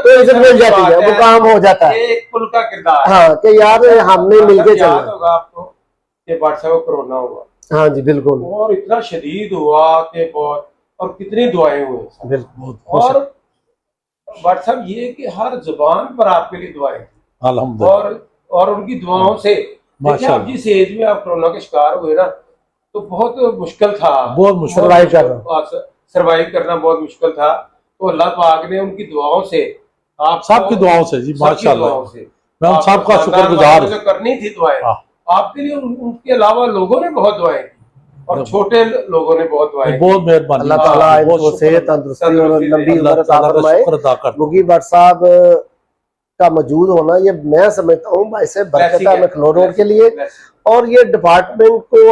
तो इज्जत मिल जाती है, वो काम हो जाता है। एक पुल का किरदार, हाँ कि यार हमने मिलके चलना होगा आपको कि व्हाट्सएप कोरोना हुआ, हाँ जी बिल्कुल, और इतना शदीद हुआ कि बहुत, और कितनी दुआएं हुई बिल्कुल, और व्हाट्सएप ये कि हर जुबान पर आपके लिए दुआएं अल्हम्दुलिल्लाह, और उनकी दुआओं से देखिए आप जिस एज में आप कोरोना के शिकार हुए ना, तो बहुत मुश्किल था, बहुत मुश्किल सर्वाइव करना बहुत मुश्किल था। तो अल्लाह पाक ने उनकी दुआओं से, आप सबकी दुआओं से जी माशाल्लाह, मैं उन सबका शुक्रगुजार हूं। करनी थी दुआएं आपके लिए, उनके अलावा लोगों ने बहुत दुआएं की, और छोटे लोगों ने बहुत दुआएं, बहुत मेहरबानी, अल्लाह ताला इनको सेहत तंदुरुस्ती और लंबी उम्र अता फरमाए। मुगी भट्ट साहब का मौजूद होना ये मैं समझता हूँ इससे बरकत है मैक्लोर रोड के लिए, और ये डिपार्टमेंट को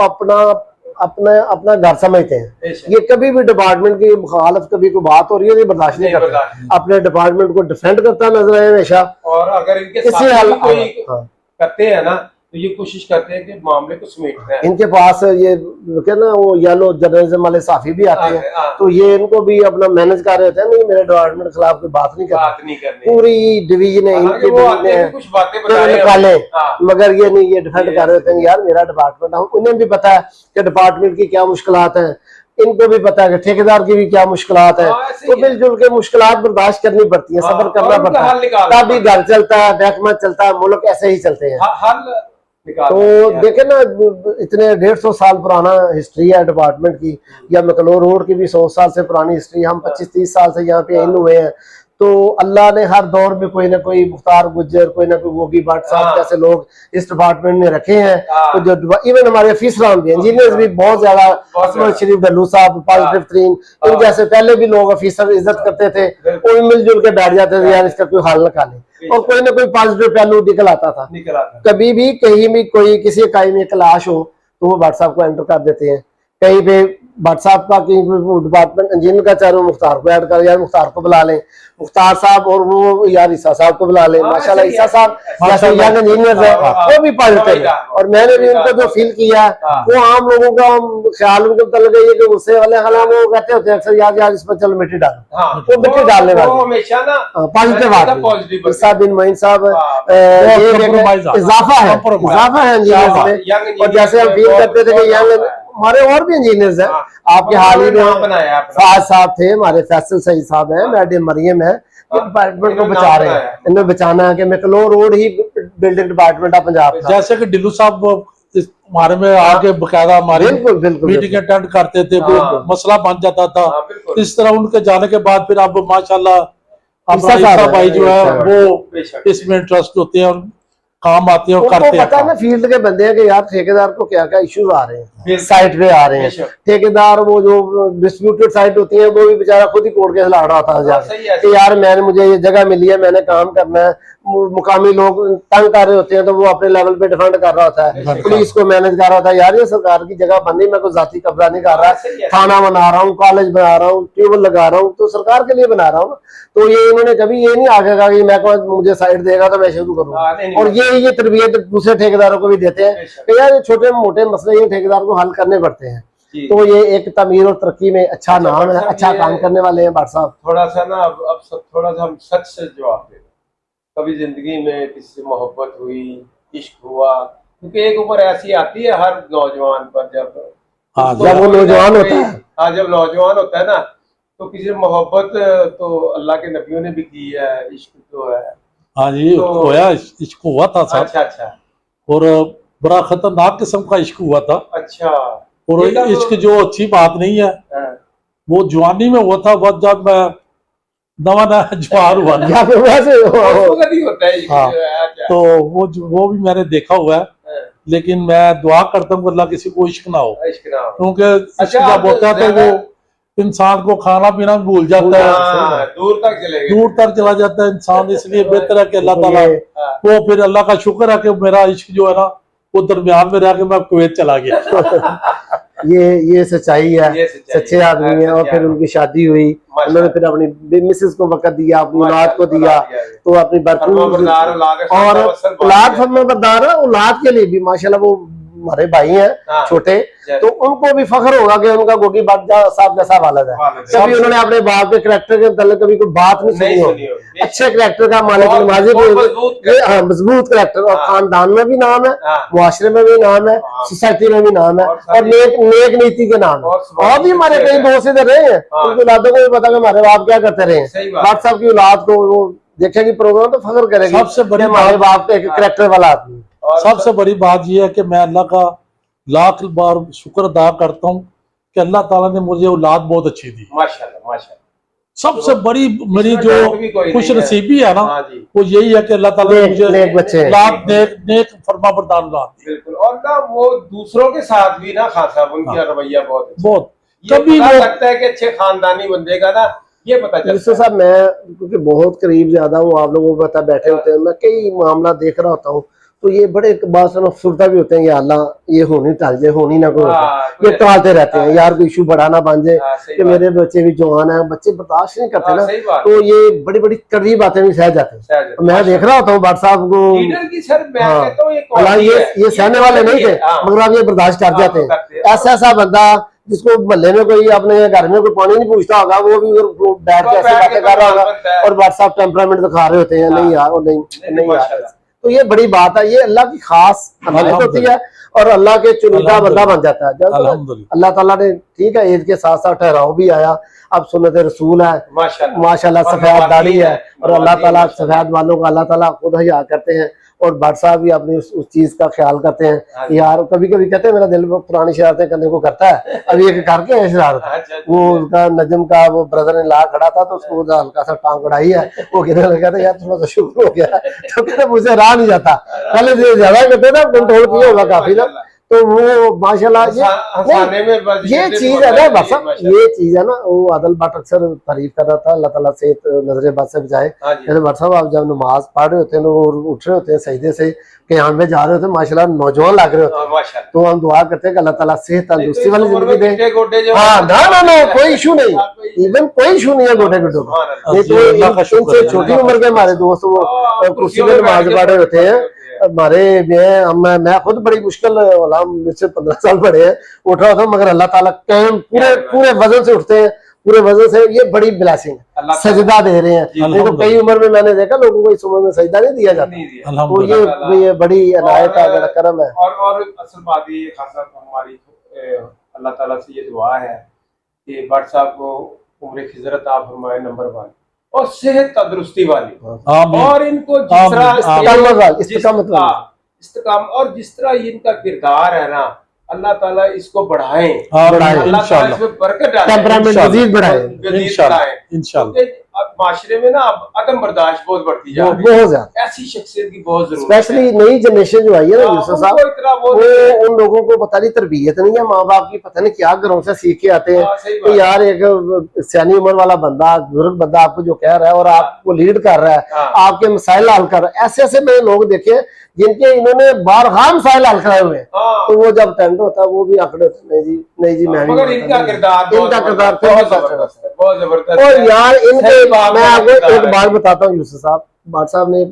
अपना घर समझते हैं। ये कभी भी डिपार्टमेंट की मुखालफ कभी कोई बात हो रही है नहीं बर्दाश्त नहीं करता, अपने डिपार्टमेंट को डिफेंड करता नजर आए हमेशा, और अगर इनके साथ कोई करते हैं ना तो ये कोशिश करते हैं कि मामले को समेटना है। इनके पास ये क्या ना वो येलो जर्नलिज्म वाले साफी भी आते हैं, तो ये इनको भी अपना मैनेज कर रहे थे, नहीं मेरे डिपार्टमेंट के खिलाफ कोई बात नहीं करनी, पूरी डिवीजन है इनकी निकाले, मगर ये नहीं, ये डिफेंड कर रहे थे यार मेरा डिपार्टमेंट है। उन्हें भी पता है कि डिपार्टमेंट की क्या मुश्किलात हैं, इनको भी पता है कि ठेकेदार की भी क्या मुश्किलात है, तो मिलजुल के मुश्किलात बर्दाश्त करनी पड़ती है, सब्र करना पड़ता है, तभी घर चलता है, महकमा चलता है, मुल्क ऐसे ही चलते हैं। तो देखे ना इतने 150 साल पुराना हिस्ट्री है डिपार्टमेंट की, या मैक्लोर रोड की भी 100 साल से पुरानी हिस्ट्री, हम 25-30 साल से यहाँ पे इन हुए हैं। तो अल्लाह ने हर दौर में कोई ना कोई मुख्तार गुज्जर, कोई ना कोई गोगी भट्ट साहब जैसे लोग इस डिपार्टमेंट में रखे हैं। तो जो इवन हमारे ऑफिसर भी इंजीनियर्स भी बहुत ज्यादा, असमत शरीफ डल्लू साहब पॉजिटिव तरीन, इन जैसे पहले भी लोग ऑफिसर इज्जत करते थे, कोई मिलजुल के बैठ जाते थे यार इसका कोई हल निकाले, और कोई ना कोई पॉजिटिव पहलू निकल आता था। कभी भी कहीं भी कोई किसी इकाई में क्लाश हो तो वो भट्ट साहब को एंटर कर देते हैं, कहीं पे भट्ट साहब का डिपार्टमेंट इंजीनियर का चाहे मुख्तार को ऐड कर, यार मुख्तार को बुला लें, मुख्तार साहब और वो यार ईसा साहब को बुला लें, माशाल्लाह ईसा साहब जैसे यंग इंजीनियर है वो भी पॉजिटिव है। और मैंने भी उनको जो फील किया वो आम लोगों का ख्याल उनके पता लगे ये कि गुस्से वाले खला वो कहते होते हैं अक्सर यार यार इस पर चलो मिट्टी डालो, वो मिट्टी डालने वाले हमेशा ना पॉजिटिव आदमी। ईसा बिन मोइन साहब इजाफा है इंजीनियर्स में, और जैसे हम फील करते थे कि यंग हमारे और भी इंजीनियर्स हैं, आपके हाल ही में फाज साहब थे, हमारे फैसल सईद साहब हैं, मैडम मरियम है, ये डिपार्टमेंट को बचा रहे हैं, इन्हें बचाना है कि मैक्लोर रोड ही बिल्डिंग डिपार्टमेंट है पंजाब। जैसे कि डिल्लू साहब हमारे में आके बकायदा हमारी मीटिंग अटेंड करते थे, मसला बन जाता था, इस तरह उनके जाने के बाद फिर अब माशाल्लाह ईसा भाई जो है वो इसमें इंटरेस्ट होते हैं और काम आते हैं और करते हैं। पता है ना फील्ड के बंदे हैं कि यार ठेकेदार को क्या क्या इश्यूज आ रहे हैं, साइट पे आ रहे हैं, ठेकेदार वो जो डिस्प्यूटेड साइट होती है वो भी बेचारा खुद ही कोर्ट केस लड़ रहा था कि यार मैंने मुझे ये जगह मिली है, मैंने काम करना है, मुकामी लोग तंग कर रहे होते हैं तो वो अपने लेवल पे डिफेंड कर रहा होता है, पुलिस को मैनेज कर रहा होता है, यार ये सरकार की जगह बनी, मैं कोई जाती कब्जा नहीं कर रहा, थाना बना रहा हूँ, कॉलेज बना रहा हूँ, ट्यूबवेल लगा रहा हूँ, तो सरकार के लिए बना रहा हूँ। तो ये इन्होंने कभी ये नहीं आगे कहा कि मैं मुझे साइट देगा तो मैं शुरू करूँगा, और ये तरबियत दूसरे ठेकेदारों को भी देते हैं कि यार छोटे मोटे मसले ये ठेकेदार को हल करने पड़ते हैं। तो ये एक तमीर और तरक्की में अच्छा नाम है, अच्छा काम करने वाले हैं भट्ट साहब। थोड़ा सा ना अब थोड़ा सा हम सच से जवाब दे, कभी जिंदगी में किसी से मोहब्बत हुई, इश्क हुआ, क्योंकि एक उम्र ऐसी आती है हर नौजवान पर, जब हाँ उसको जब वो कोई ना नौजवान कोई- होता है। हाँ, जब नौजवान होता है ना, तो किसी से मोहब्बत तो अल्लाह के नबियों ने भी की है, इश्क तो है। हाँ जी, तो होया, इश्क हुआ था साहब। अच्छा अच्छा और बड़ा खतरनाक किस्म का इश्क हुआ था। अच्छा। और ये तब- इश्क जो अच्छी बात नहीं है, हाँ, वो जवानी में हुआ था, वह जब मैं नवा नया जवान हुआ ना, या फिर वैसे उस वक्त ही होता है इश्क हाँ। जो है। अच्छा। तो वो भी मैंने देखा हुआ है। हाँ, लेकिन मैं दुआ करता हूँ कि अल्लाह किसी को इश्क ना हो, इश्क ना हो। क्योंकि इश्क अच्छा, जब आप होता है तो ज्यादा- वो इंसान को खाना पीना भी भूल जाता है, हाँ, दूर तक चले गए। दूर तक चला जाता है इंसान। इसलिए बेहतर है कि अल्लाह तो ताला, ये- हाँ, वो फिर अल्लाह का शुक्र है कि मेरा इश्क जो है ना, वो दरमियान में रह के मैं कुवैत चला गया। ये सच्चाई है, ये सच्चाई है। सच्चे आदमी है। और सच्चे फिर आदमी। उनकी शादी हुई, माशाल्लाह। उन्होंने फिर अपनी मिसेस को वक़्त दिया, अपनी औलाद को दिया, तो अपनी भरपूर फरमाबरदार औलाद का और खासा वसल बांध औलाद दिया। फरमाबरदार है। औलाद के लिए भी माशाल्लाह वो हमारे भाई हैं हाँ। छोटे, जय। तो उनको भी फख्र होगा कि उनका गोगी भट्ट साहब जैसा वालिद है। वालिद है। कभी उन्होंने अपने बाप के करैक्टर के मतलब कभी कोई बात नहीं नहीं सुनी सुनी हो। होगी। अच्छे करैक्टर का मालिक बहुत- नवाजी बहुत को- मजबूत ये हाँ, मजबूत करैक्टर, और हाँ। खानदान में भी नाम है, हाँ। मुआशरे में भी नाम है, हाँ। सोसाइटी में भी नाम है, और और नेक नीति के नाम है। और स्वभाव और भी हमारे अच्छे कई हैं। दोस्त इधर रहे हैं, हाँ। उनकी औलादों को भी पता कि हमारे बाप क्या करते रहे सही हैं। बात। बाप साहब की औलाद को वो देखेगी प्रोग्राम तो फख्र करेगी सबसे बड़ी कि हमारे बात- बाप एक करैक्टर वाला आदमी। और सबसे बड़ी बात यह है कि मैं अल्लाह का लाख बार शुक्र अदा करता हूँ कि अल्लाह ताला ने मुझे औलाद बहुत अच्छी दी। माशाल्लाह माशाल्लाह। सबसे बड़ी मेरी इसमें जो डाउट भी कोई खुश नहीं है। नसीबी है ना, हाँ जी, वो यही है कि अल्लाह ताला ने मुझे नेक बच्चे हैं। औलाद नेक फरमा बरदार औलाद दी। बिल्कुल। और ना वो दूसरों के साथ भी ना खान साहब उनका रवैया बहुत अच्छा है। बहुत ये कभी पता वो लगता है कि अच्छे खानदानी बंदे का ना, ये पता चलता जिससे है। साहब मैं क्योंकि बहुत करीब ज्यादा हूँ, आप लोगों को पता बैठे होते हैं, मैं कई मामला देख रहा होता हूँ, तो ये बड़े बात सुनता भी होते हैं, या अल्लाह ये होनी टल जाए, होनी ना कोई हाँ, ये टालते रहते हैं, हाँ। यार कोई इशू बड़ा ना बन जाए हाँ, सही कि बात। मेरे बच्चे भी जवान है, बच्चे बर्दाश्त नहीं करते हाँ, ना, सही बात। तो ये बड़ी बड़ी कड़वी बातें भी सह जाते हैं। सहज है। तो मैं देख रहा होता हूँ भट्ट साहब को, लीडर की सर मैं हाँ। कहता हूँ ये हालांकि quality है। ये सहने वाले नहीं थे, हाँ। मगर आप ये बर्दाश्त कर हाँ, जाते करते हैं। हैं। ऐसा बंदा जिसको महल्ले में कोई अपने घर में कोई पानी नहीं पूछता होगा, वो भी उधर बैठ के ऐसे बातें कर रहा होगा और व्हाट्सएप टेम्परामेंट दिखा रहे होते हैं, नहीं यार वो नहीं यार। माशाल्लाह। तो ये बड़ी बात है, ये अल्लाह की खास अमानत होती है और अल्लाह के चुनिंदा बंदा बन जाता है। जब अल्हम्दुलिल्लाह। अल्लाह ताला ने ठीक है ईद के साथ साथ ठहराव भी आया, अब सुन्नत रसूल है माशाल्लाह, और सफेद नवाजी दाढ़ी है, और अल्लाह नवाजी ताला माशाल्लाह। सफेद वालों का अल्लाह ताला खुद हया करते हैं। और भट्ट साहब भी अपनी उस चीज का ख्याल करते हाँ हैं जी। यार, कभी कभी कहते हैं मेरा दिल पुरानी शरारतें करने को करता है, अभी एक करके है शरारत। अच्छा, वो उसका नजम का वो ब्रदर ने ला खड़ा था, तो उसको हल्का सा टांग उड़ाई है, वो कहने लगा था यार थोड़ा सा शुक्र हो गया, तो कहते मुझे रहा नहीं जाता, पहले ज्यादा करते ना कंट्रोल किया होगा काफी ना, तो वो माशाल्लाह हंसाने में बस ये जैसे चीज तो है ना बताइए, बस, माशाल्लाह। ये चीज है ना, वो आदल भट्ट अक्सर तारीफ कर रहा था, अल्लाह ताला से नजरे बद से बचाए। हाँ जी। जैसे भट्ट साहब आप जब नमाज पढ़ रहे होते हैं और उठ रहे होते हैं सजदे से कयाम में जा रहे होते हैं, माशाल्लाह नौजवान लग रहे होते हैं, माशाल्लाह। तो हम दुआ करते हैं कि अल्लाह ताला सेहत तंदुरुस्ती वाली जिंदगी दे। गिट्टे गोड्डे जो हाँ है, ना कोई इशू नहीं, इवन कोई इशू नहीं है गोटे गोटो का। सुभान अल्लाह। नहीं तो अल्लाह का शुक्र इनसे है, छोटी अल्लाह का उम्र के शुक्र हमारे है। दोस्त वो कुर्सी कुर्सियों में में नमाज बैठ के पढ़ रहे होते हैं, हमारे मैं खुद बड़ी मुश्किल वाला, मुझसे 15 साल बड़े हैं, उठ रहा था, मगर अल्लाह ताला कायम पूरे वजन से उठते हैं, पूरे वजन से, ये बड़ी ब्लेसिंग है, अल्लाह ताला- सजदा दे रहे हैं। जी, नहीं तो कई उम्र में मैंने देखा लोगों को इस उम्र में सजदा नहीं दिया जाता, नहीं दिया। तो अल्हम्दुलिल्लाह। ये बड़ी अनायत है, बड़ा करम है। और असल बात ये खासा हमारी अल्लाह ताला से ये दुआ है कि भट्ट साहब को उम्र खिजरत आप फरमाए नंबर 1 और सेहत तंदुरुस्ती वाली, आमीन। और इनको जिस आमीन, तरह आमीन। इस्तिकामत वाली। इस्तिकाम, और जिस तरह इनका किरदार है ना, अल्लाह ताला इसको बढ़ाए, बढ़ाए, अल्लाह ताला इंशाल्लाह। इसमें बरकत डाले, टेम्परामेंट इंशाल्लाह। मजीद बढ़ाए, मजीद इंशाल्लाह, बढ़ाए। इंशाल्लाह। क्योंकि अब माशरे में ना अब अदम बर्दाश्त बहुत बढ़ती जा रही है, बहुत ज्यादा, ऐसी शख्सियत की बहुत जरूरत स्पेशली नई जनरेशन जो आई है ना हाँ, यूसुफ उनको साहब, इतना वो वो नहीं है। उन लोगों को पता नहीं तरबियत नहीं है माँ बाप की, पता नहीं क्या घरों से सीख के आते हैं हाँ, सही कि बात। यार एक सियानी उम्र वाला बंदा, बुजुर्ग बंदा आपको जो कह रहा है और आपको लीड कर रहा है, हाँ। आपके मसाइल हल कर रहा है। ऐसे ऐसे मैंने लोग देखे हैं जिनके इन्होंने बारहा मसाइल हल कराए हुए हैं, हाँ। तो वो जब टेंडर होता है वो भी आंकड़े होते हैं, नहीं जी मैं नहीं मगर मानता, इनका नहीं। किरदार इनका किरदार फिर बहुत भी सबसे जबरदस्त है, बहुत जबरदस्त और है। यार इनके सही बात मैं है, आपको एक किरदार है। बात बताता हूँ यूसुफ साहब, भट्ट साहब ने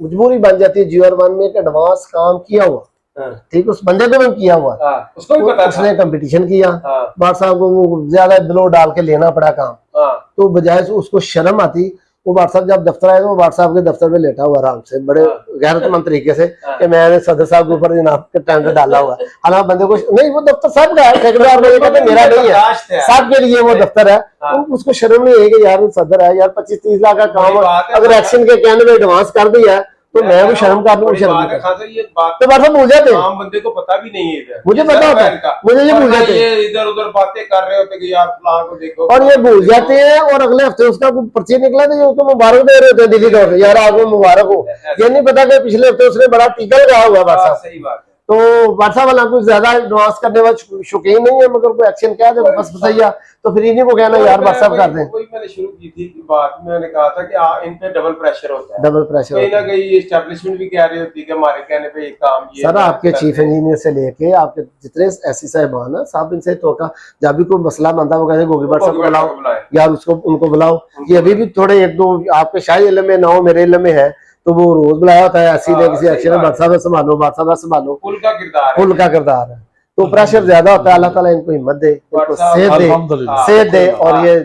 मजबूरी बन जाती है GR1 में एक एडवांस काम किया हुआ, हाँ, ठीक, उस बंदे को भी किया हुआ, हाँ, उसको भी पता था। उसने कंपटीशन किया, हाँ, भट्ट साहब को वो ज्यादा बिलो डाल के लेना पड़ा काम, हाँ, तो बजाय से उसको शर्म आती वो बाट साहब जब दफ्तर आए तो वो बाट साहब के दफ्तर में लेटा हुआ आराम से बड़े गैरतमंद तरीके से कि मैंने सदर साहब के ऊपर जनाब के टेंडर डाला हुआ है। हालांकि बंदे को नहीं, वो दफ्तर साहब का है, ठेकेदार लोग कहते मेरा नहीं है, सबके लिए वो दफ्तर है। उसको शर्म नहीं है कि यार सदर है यार 25-30 लाख का काम, अगर एक्शन के कहने में एडवांस कर दिया है तो मैं भी शर्म कर लूँ। शर्म तो बात भूल जाते हैं, बंदे को पता भी नहीं है, मुझे पता होता है, मुझे ये भूल जाते हैं, इधर उधर बातें कर रहे होते कि यार फलां को देखो, और ये भूल जाते हैं। और अगले हफ्ते उसका पर्ची निकला तो ये उसको मुबारक दे रहे होते हैं दिल्ली तौर पर, यार आपको मुबारक हो। ये नहीं पता कि पिछले हफ्ते उसने बड़ा टीका लगाया हुआ बात साहब। सही बात है। तो बात साहब वाला कुछ ज्यादा एडवांस करने वाले शौकीन नहीं है, मगर कोई एक्शन क्या है बस बताइए, तो फिर इन्हीं को कहना यार बात साहब कर दें। वही मैंने शुरू की थी बात, मैंने कहा था कि इन पे डबल प्रेशर होता है, डबल प्रेशर कहीं ना कहीं एस्टेब्लिशमेंट भी कह रही होती है कि हमारे कहने पे ये काम ये सर आपके चीफ इंजीनियर से लेके आपके जितने ऐसी साहिबान है साहब, इनसे तो का जब भी कोई मसला बनता है वो कहते हैं गोगी भट्ट साहब को बुलाओ यार, उसको उनको बुलाओ। ये अभी भी थोड़े एक दो आपके शाही इल्म में ना हो, मेरे इल्म में है, तो वो रोज बुलाया होता है ऐसी ने किसी एक्शन में, बादशाह संभालो बादशाह संभालो, फुल का किरदार है। तो प्रेशर ज्यादा होता है। अल्लाह ताला इनको हिम्मत दे, इनको सेहत दे और ये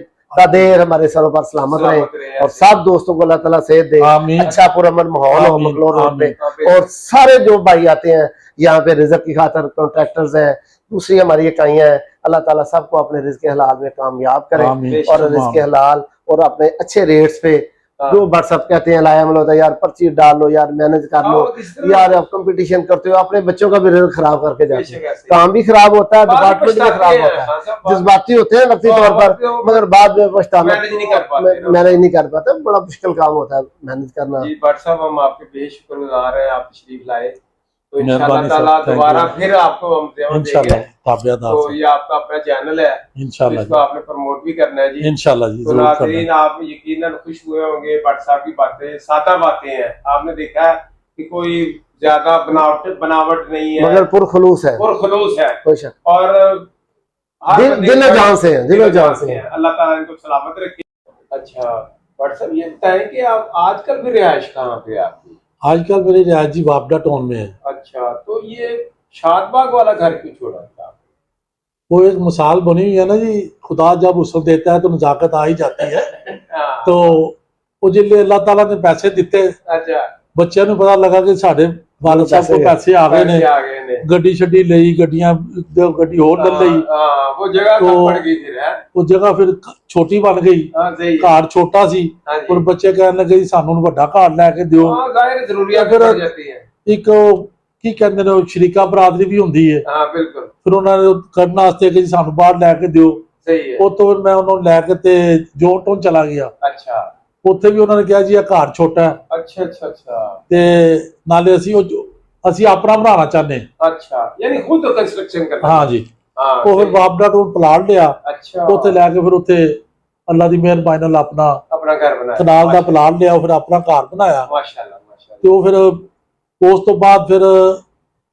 देर हमारे सरों पर सलामत रहे, और सब दोस्तों को अल्लाह ताला सेहत दे, अच्छा पुरअमन माहौल हो मखलूर रोड पे, और सारे जो भाई आते हैं यहाँ पे रिज़्क़ की खातर, कॉन्ट्रैक्टर्स हैं, दूसरी हमारी इकाइयां हैं, अल्लाह ताला सबको अपने रिज़्क़ हलाल में कामयाब करें, और रिज़्क़ हलाल और अपने अच्छे रेट्स पे जो व्हाट्सएप कहते हैं लाया होता है यार, पर्ची डाल लो यार, मैनेज कर लो यार, आप कंपटीशन करते हो, अपने बच्चों का भी रिजल्ट खराब करके जाते हैं, काम भी खराब होता है, डिपार्टमेंट भी खराब होता है, जज्बाती होते हैं नफसी तौर पर, मगर बाद में पछताना मैनेज नहीं कर पाते, बड़ा मुश्किल काम होता है मैनेज करना। व्हाट्सएप हम आपके बेशुक्रगुजार हैं, आप तशरीफ लाए, तो इंशाअल्लाह ताला दोबारा फिर आपको हम देंगे। तो ये आपका अपना चैनल है, इंशाअल्लाह इसको आपने प्रमोट भी करना है जी, इंशाअल्लाह जी। तो नाज़रीन आप यकीनन खुश हुए होंगे, व्हाट्सएप की बातें सादा बातें हैं, आपने देखा है कि कोई ज्यादा बनावट नहीं है, मगर पुरखुलूस है, कोई शक, और दिल जान से है, अल्लाह ताला इनको सलामत रखे। अच्छा व्हाट्सएप ये बताएं कि आप आजकल भी रिहाइश कहाँ पे आपकी? आजकल मेरी रिहायश जी वापडा टाउन में है। अच्छा, तो ये शादबाग वाला घर क्यों छोड़ा था? वो एक मिसाल बनी हुई है ना जी, खुदा जब उसल देता है तो नजाकत आ ही जाती है। तो वो जिले अल्लाह ताला ने पैसे दिते, अच्छा बच्चों ने पता लगा कि साढ़े वालिद साहब को पैसे आ गए ने, गड्डी शड्डी लई, गड्डी होर ले लई, वो जगह तो पड़ गई फिर है, वो जगह फिर छोटी बन गई, घर छोटा सी, और बच्चे कहने लगे सानू वड्डा घर लैके दिओ। जाहिर जरूरियात पड़ जाती है। एक की कहते ने शरीका बरादरी भी हुंदी है, हां बिल्कुल, फिर उन्होंने करने वास्ते कि सानू बाहर लैके दिओ, सही है। ਉਹ ਤੋਂ ਫਿਰ ਮੈਂ ਉਹਨਾਂ ਨੂੰ ਲੈ ਕੇ ਤੇ ਜੋਟੋਂ ਚਲਾ ਗਿਆ। ਅੱਛਾ, ਉੱਥੇ ਵੀ ਉਹਨਾਂ ਨੇ ਕਿਹਾ ਜੀ ਇਹ ਘਰ ਛੋਟਾ ਹੈ। ਅੱਛਾ ਅੱਛਾ ਅੱਛਾ, ਤੇ ਨਾਲੇ ਅਸੀਂ ਆਪਣਾ ਬਣਾਉਣਾ ਚਾਹੁੰਦੇ। ਅੱਛਾ, ਯਾਨੀ ਖੁਦ ਕੰਸਟਰਕਸ਼ਨ ਕਰਨਾ। ਹਾਂ ਜੀ, ਉਹ ਫਿਰ ਵਾਪਡਾ ਤੋਂ ਪਲਾਟ ਲਿਆ। ਅੱਛਾ, ਉੱਥੇ ਲੈ ਕੇ ਫਿਰ ਉੱਥੇ ਅੱਲਾ ਦੀ ਮਿਹਰਬਾਨੀ ਨਾਲ ਆਪਣਾ ਘਰ ਬਣਾਇਆ, ਕਨਾਲ ਦਾ ਪਲਾਟ ਲਿਆ, ਫਿਰ ਆਪਣਾ ਘਰ ਬਣਾਇਆ। ਮਾਸ਼ਾਅੱਲਾ ਮਾਸ਼ਾਅੱਲਾ। ਤੇ ਉਹ ਫਿਰ ਉਸ ਤੋਂ ਬਾਅਦ ਫਿਰ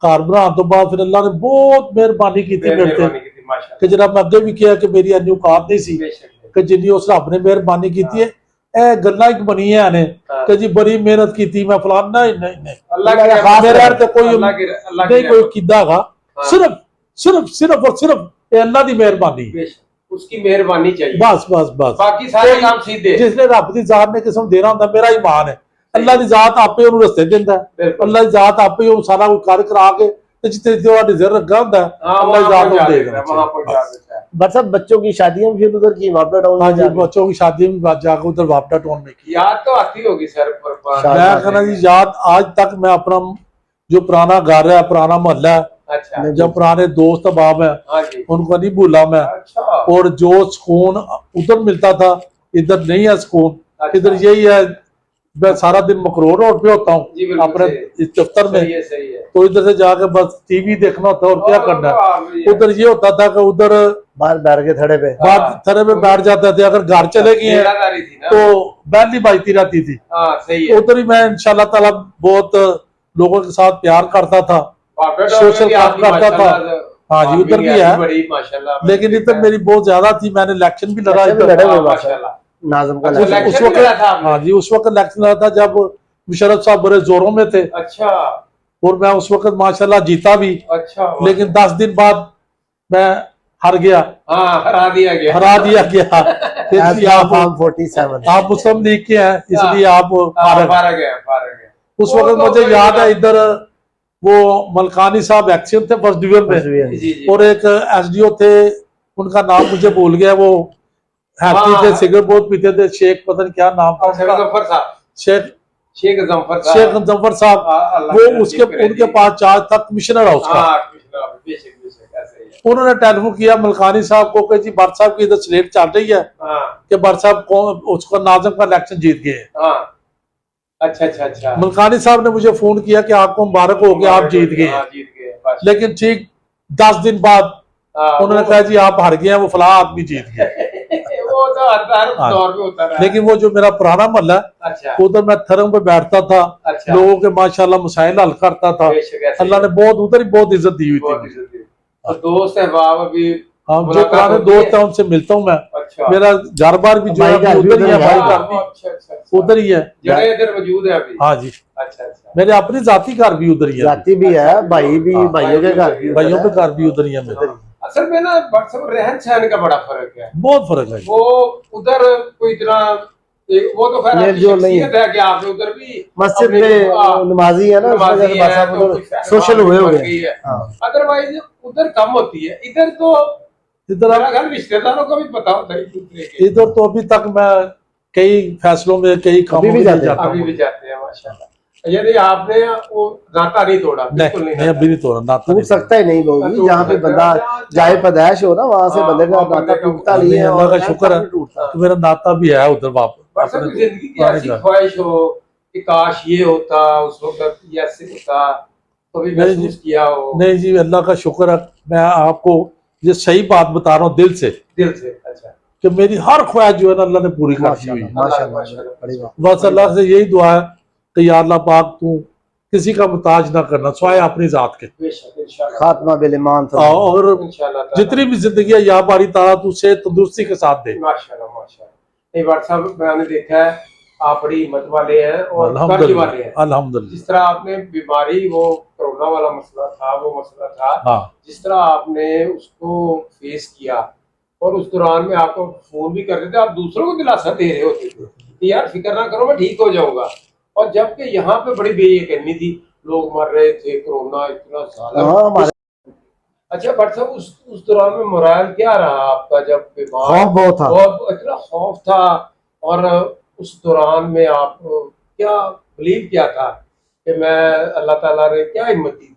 ਘਰ ਬਣਾਉਣ ਤੋਂ ਬਾਅਦ ਫਿਰ ਅੱਲਾ ਨੇ ਬਹੁਤ ਮਿਹਰਬਾਨੀ ਕੀਤੀ ਮੇਰੇ ਤੇ ਕਿ ਜਿਹੜਾ ਮੈਂ ਅੱਗੇ ਵੀ ਕਿਹਾ ਕਿ ਮੇਰੀ ਇੰਨੀ ਔਕਾਤ ਨਹੀਂ ਸੀ ਕਿ ਜਿੰਨੀ ਉਸ ਰੱਬ ਨੇ ਮਿਹਰਬਾਨੀ ਕੀਤੀ ਹੈ। ਇਹ ਗੱਲਾਂ ਇੱਕ ਬਣੀਆਂ ਨੇ ਕਿ ਜੀ ਬੜੀ ਮਿਹਨਤ ਕੀਤੀ ਮੈਂ ਫਲਾਨਾ, ਨਹੀਂ ਅੱਲਾਹ ਕੇ ਮੇਰੇ ਤੇ ਕੋਈ ਨਹੀਂ ਕੋਈ ਕੀਤਾ ਹੈਗਾ, सिर्फ और सिर्फ अल्लाह की मेहरबानी, उसकी मेहरबानी चाहिए, बस बस बस, बाकी सारे काम सीधे। जिसने रब की जात ने किस्म देना होता, मेरा ईमान है अल्लाह की जात आपे उन्हें रस्ते देता है, अल्लाह की जात आपे सारा कुछ कर करा के जितने रिजर्व रखा होता है अल्लाह की जात दे देता है। बस अब बच्चों की शादियां भी उधर की वापडा टाउन में, बच्चों की शादी में जाकर उधर वापडा टाउन में की। याद तो आती होगी सर, मैं कहना जी याद आज तक मैं अपना जो पुराना घर है, पुराना मोहल्ला है, अच्छा, जब पुराने दोस्त अहबाब है उनको नहीं भूला मैं। अच्छा। और जो सुकून उधर मिलता था इधर नहीं है सुकून। अच्छा। इधर यही है, मैं सारा दिन मकरोर रोड पे होता हूँ अपने दफ्तर में, सही है। तो इधर से जाकर बस टीवी देखना होता है और क्या करना है। उधर ये होता था कि उधर बाहर बैठ के थड़े पे बैठ जाते थे, अगर घर चले गए तो बैल ही बजती रहती थी। उधर ही मैं इंशाल्लाह ताला बहुत लोगों के साथ प्यार करता था, सोशल काम करता था। हाँ जी, उधर भी है, लेकिन इधर मेरी बहुत ज्यादा थी, मैंने इलेक्शन भी लड़ा इधर नाज़िम का उस वक्त। हाँ जी, उस वक्त इलेक्शन लड़ा था जब मुशर्रफ साहब बड़े जोरों में थे। अच्छा। और मैं उस वक्त माशाल्लाह जीता भी। अच्छा। लेकिन 10 दिन बाद मैं हार गया। हरा दिया गया इसलिए आप 47 आप मुस्लिम लीग के हैं, इसलिए आप फारग है। उस वक्त मुझे याद है इधर वो मलकानी साहब एक्शन थे फर्स्ट डिवीजन में, और एक एसडीओ थे, उनका नाम मुझे भूल गया, वो हैप्पी थे, सिगरेट बहुत पीते थे, शेख पता नहीं क्या नाम था उनका, शेख जफर साहब, वो उसके उनके पास चार्ज था कमिश्नर हाउस का। उन्होंने टेलीफोन किया मलकानी साहब को कि जी भट्ट साहब की इधर स्लेट चल रही है कि भट्ट साहब को उसको नाजम का इलेक्शन जीत गए। अच्छा। मलकानी साहब ने मुझे फोन किया कि आपको मुबारक हो गया, आप जीत गए। लेकिन ठीक 10 दिन बाद उन्होंने कहा जी आप हार गए हैं, वो फलां आदमी जीत गए। वो तो हर दौर में होता रहा। लेकिन वो जो मेरा पुराना महल्ला है, उधर मैं थरम पे बैठता था, लोगों के माशाल्लाह मसाइल हल करता था, अल्लाह ने बहुत उधर ही बहुत इज्जत दी हुई थी। तो दोस्त अहबाब अभी हम जो पुराने दोस्त हैं उनसे मिलता हूँ मैं। मेरा घर बार भी जो है उधर ही है, भाई घर भी उधर ही है, जगह इधर मौजूद है अभी। हाँ जी। अच्छा। मेरे अपनी जाती घर भी उधर ही है, जाती भी है, भाई भी, भाइयों के घर भी, भाइयों के घर भी उधर ही है मेरे। असल में ना रहन सहन का बड़ा फर्क है, बहुत फर्क है। वो उधर कोई इतना वो तो खैर आपकी शख्सियत है कि आपने उधर भी मस्जिद में नमाजी है ना, सोशल हुए हैं। अदरवाइज उधर कम होती है, इधर तो इधर रिश्तेदारों को भी पता होता है इधर तो अभी तक मैं कई फैसलों में कई कामों में जाता हूं। अभी भी जाते हैं माशाल्लाह। यानी आपने वो नाता नहीं तोड़ा? बिल्कुल नहीं, अभी नहीं तोड़ा, नाता टूट सकता ही नहीं लोग, जहाँ पे बंदा जाए पैदाइश हो ना वहाँ से बंदे का नाता टूटता नहीं है। अल्लाह का शुक्र है कि मेरा नाता भी है उधर वापस। जिंदगी की ऐसी ख्वाहिश हो कि काश ये होता, उस वक्त ये ऐसे होता, कभी महसूस किया हो? नहीं जी, अल्लाह का शुक्र है, मैं आपको ये सही बात बता रहा हूँ दिल से। अच्छा, कि मेरी हर ख्वाहिश जो है ना अल्लाह ने पूरी कर दी हुई है। बस अल्लाह से यही दुआ है कि या अल्लाह पाक तू किसी का मुताज ना करना सिवाय अपनी जात के, खात्मा बिल ईमान, और जितनी भी जिंदगी है या बारी ताला तू से तंदुरुस्ती के साथ दे। माशाल्लाह। भट्ट साहब मैंने देखा है आप बड़ी हिम्मत वाले हैं और कर्ज वाले हैं। अल्हम्दुलिल्लाह। जिस तरह आपने बीमारी, वो कोरोना वाला मसला था, वो मसला था, हाँ। जिस तरह आपने उसको फेस किया, और उस दौरान में आपको फोन भी करते थे, आप दूसरों को दिलासा दे रहे होते थे कि यार फिक्र ना करो मैं ठीक हो जाऊंगा, और जबकि यहाँ पे बड़ी बेयकीनी थी, लोग मर रहे थे, कोरोना इतना ज्यादा। अच्छा भट्ट साहब, उस दौरान में मोरल क्या रहा आपका? जब बीमार बहुत था, बहुत इतना खौफ था, और उस दौरान में आप क्या बिलीव किया था कि मैं अल्लाह ताला ने क्या हिम्मत दी थी?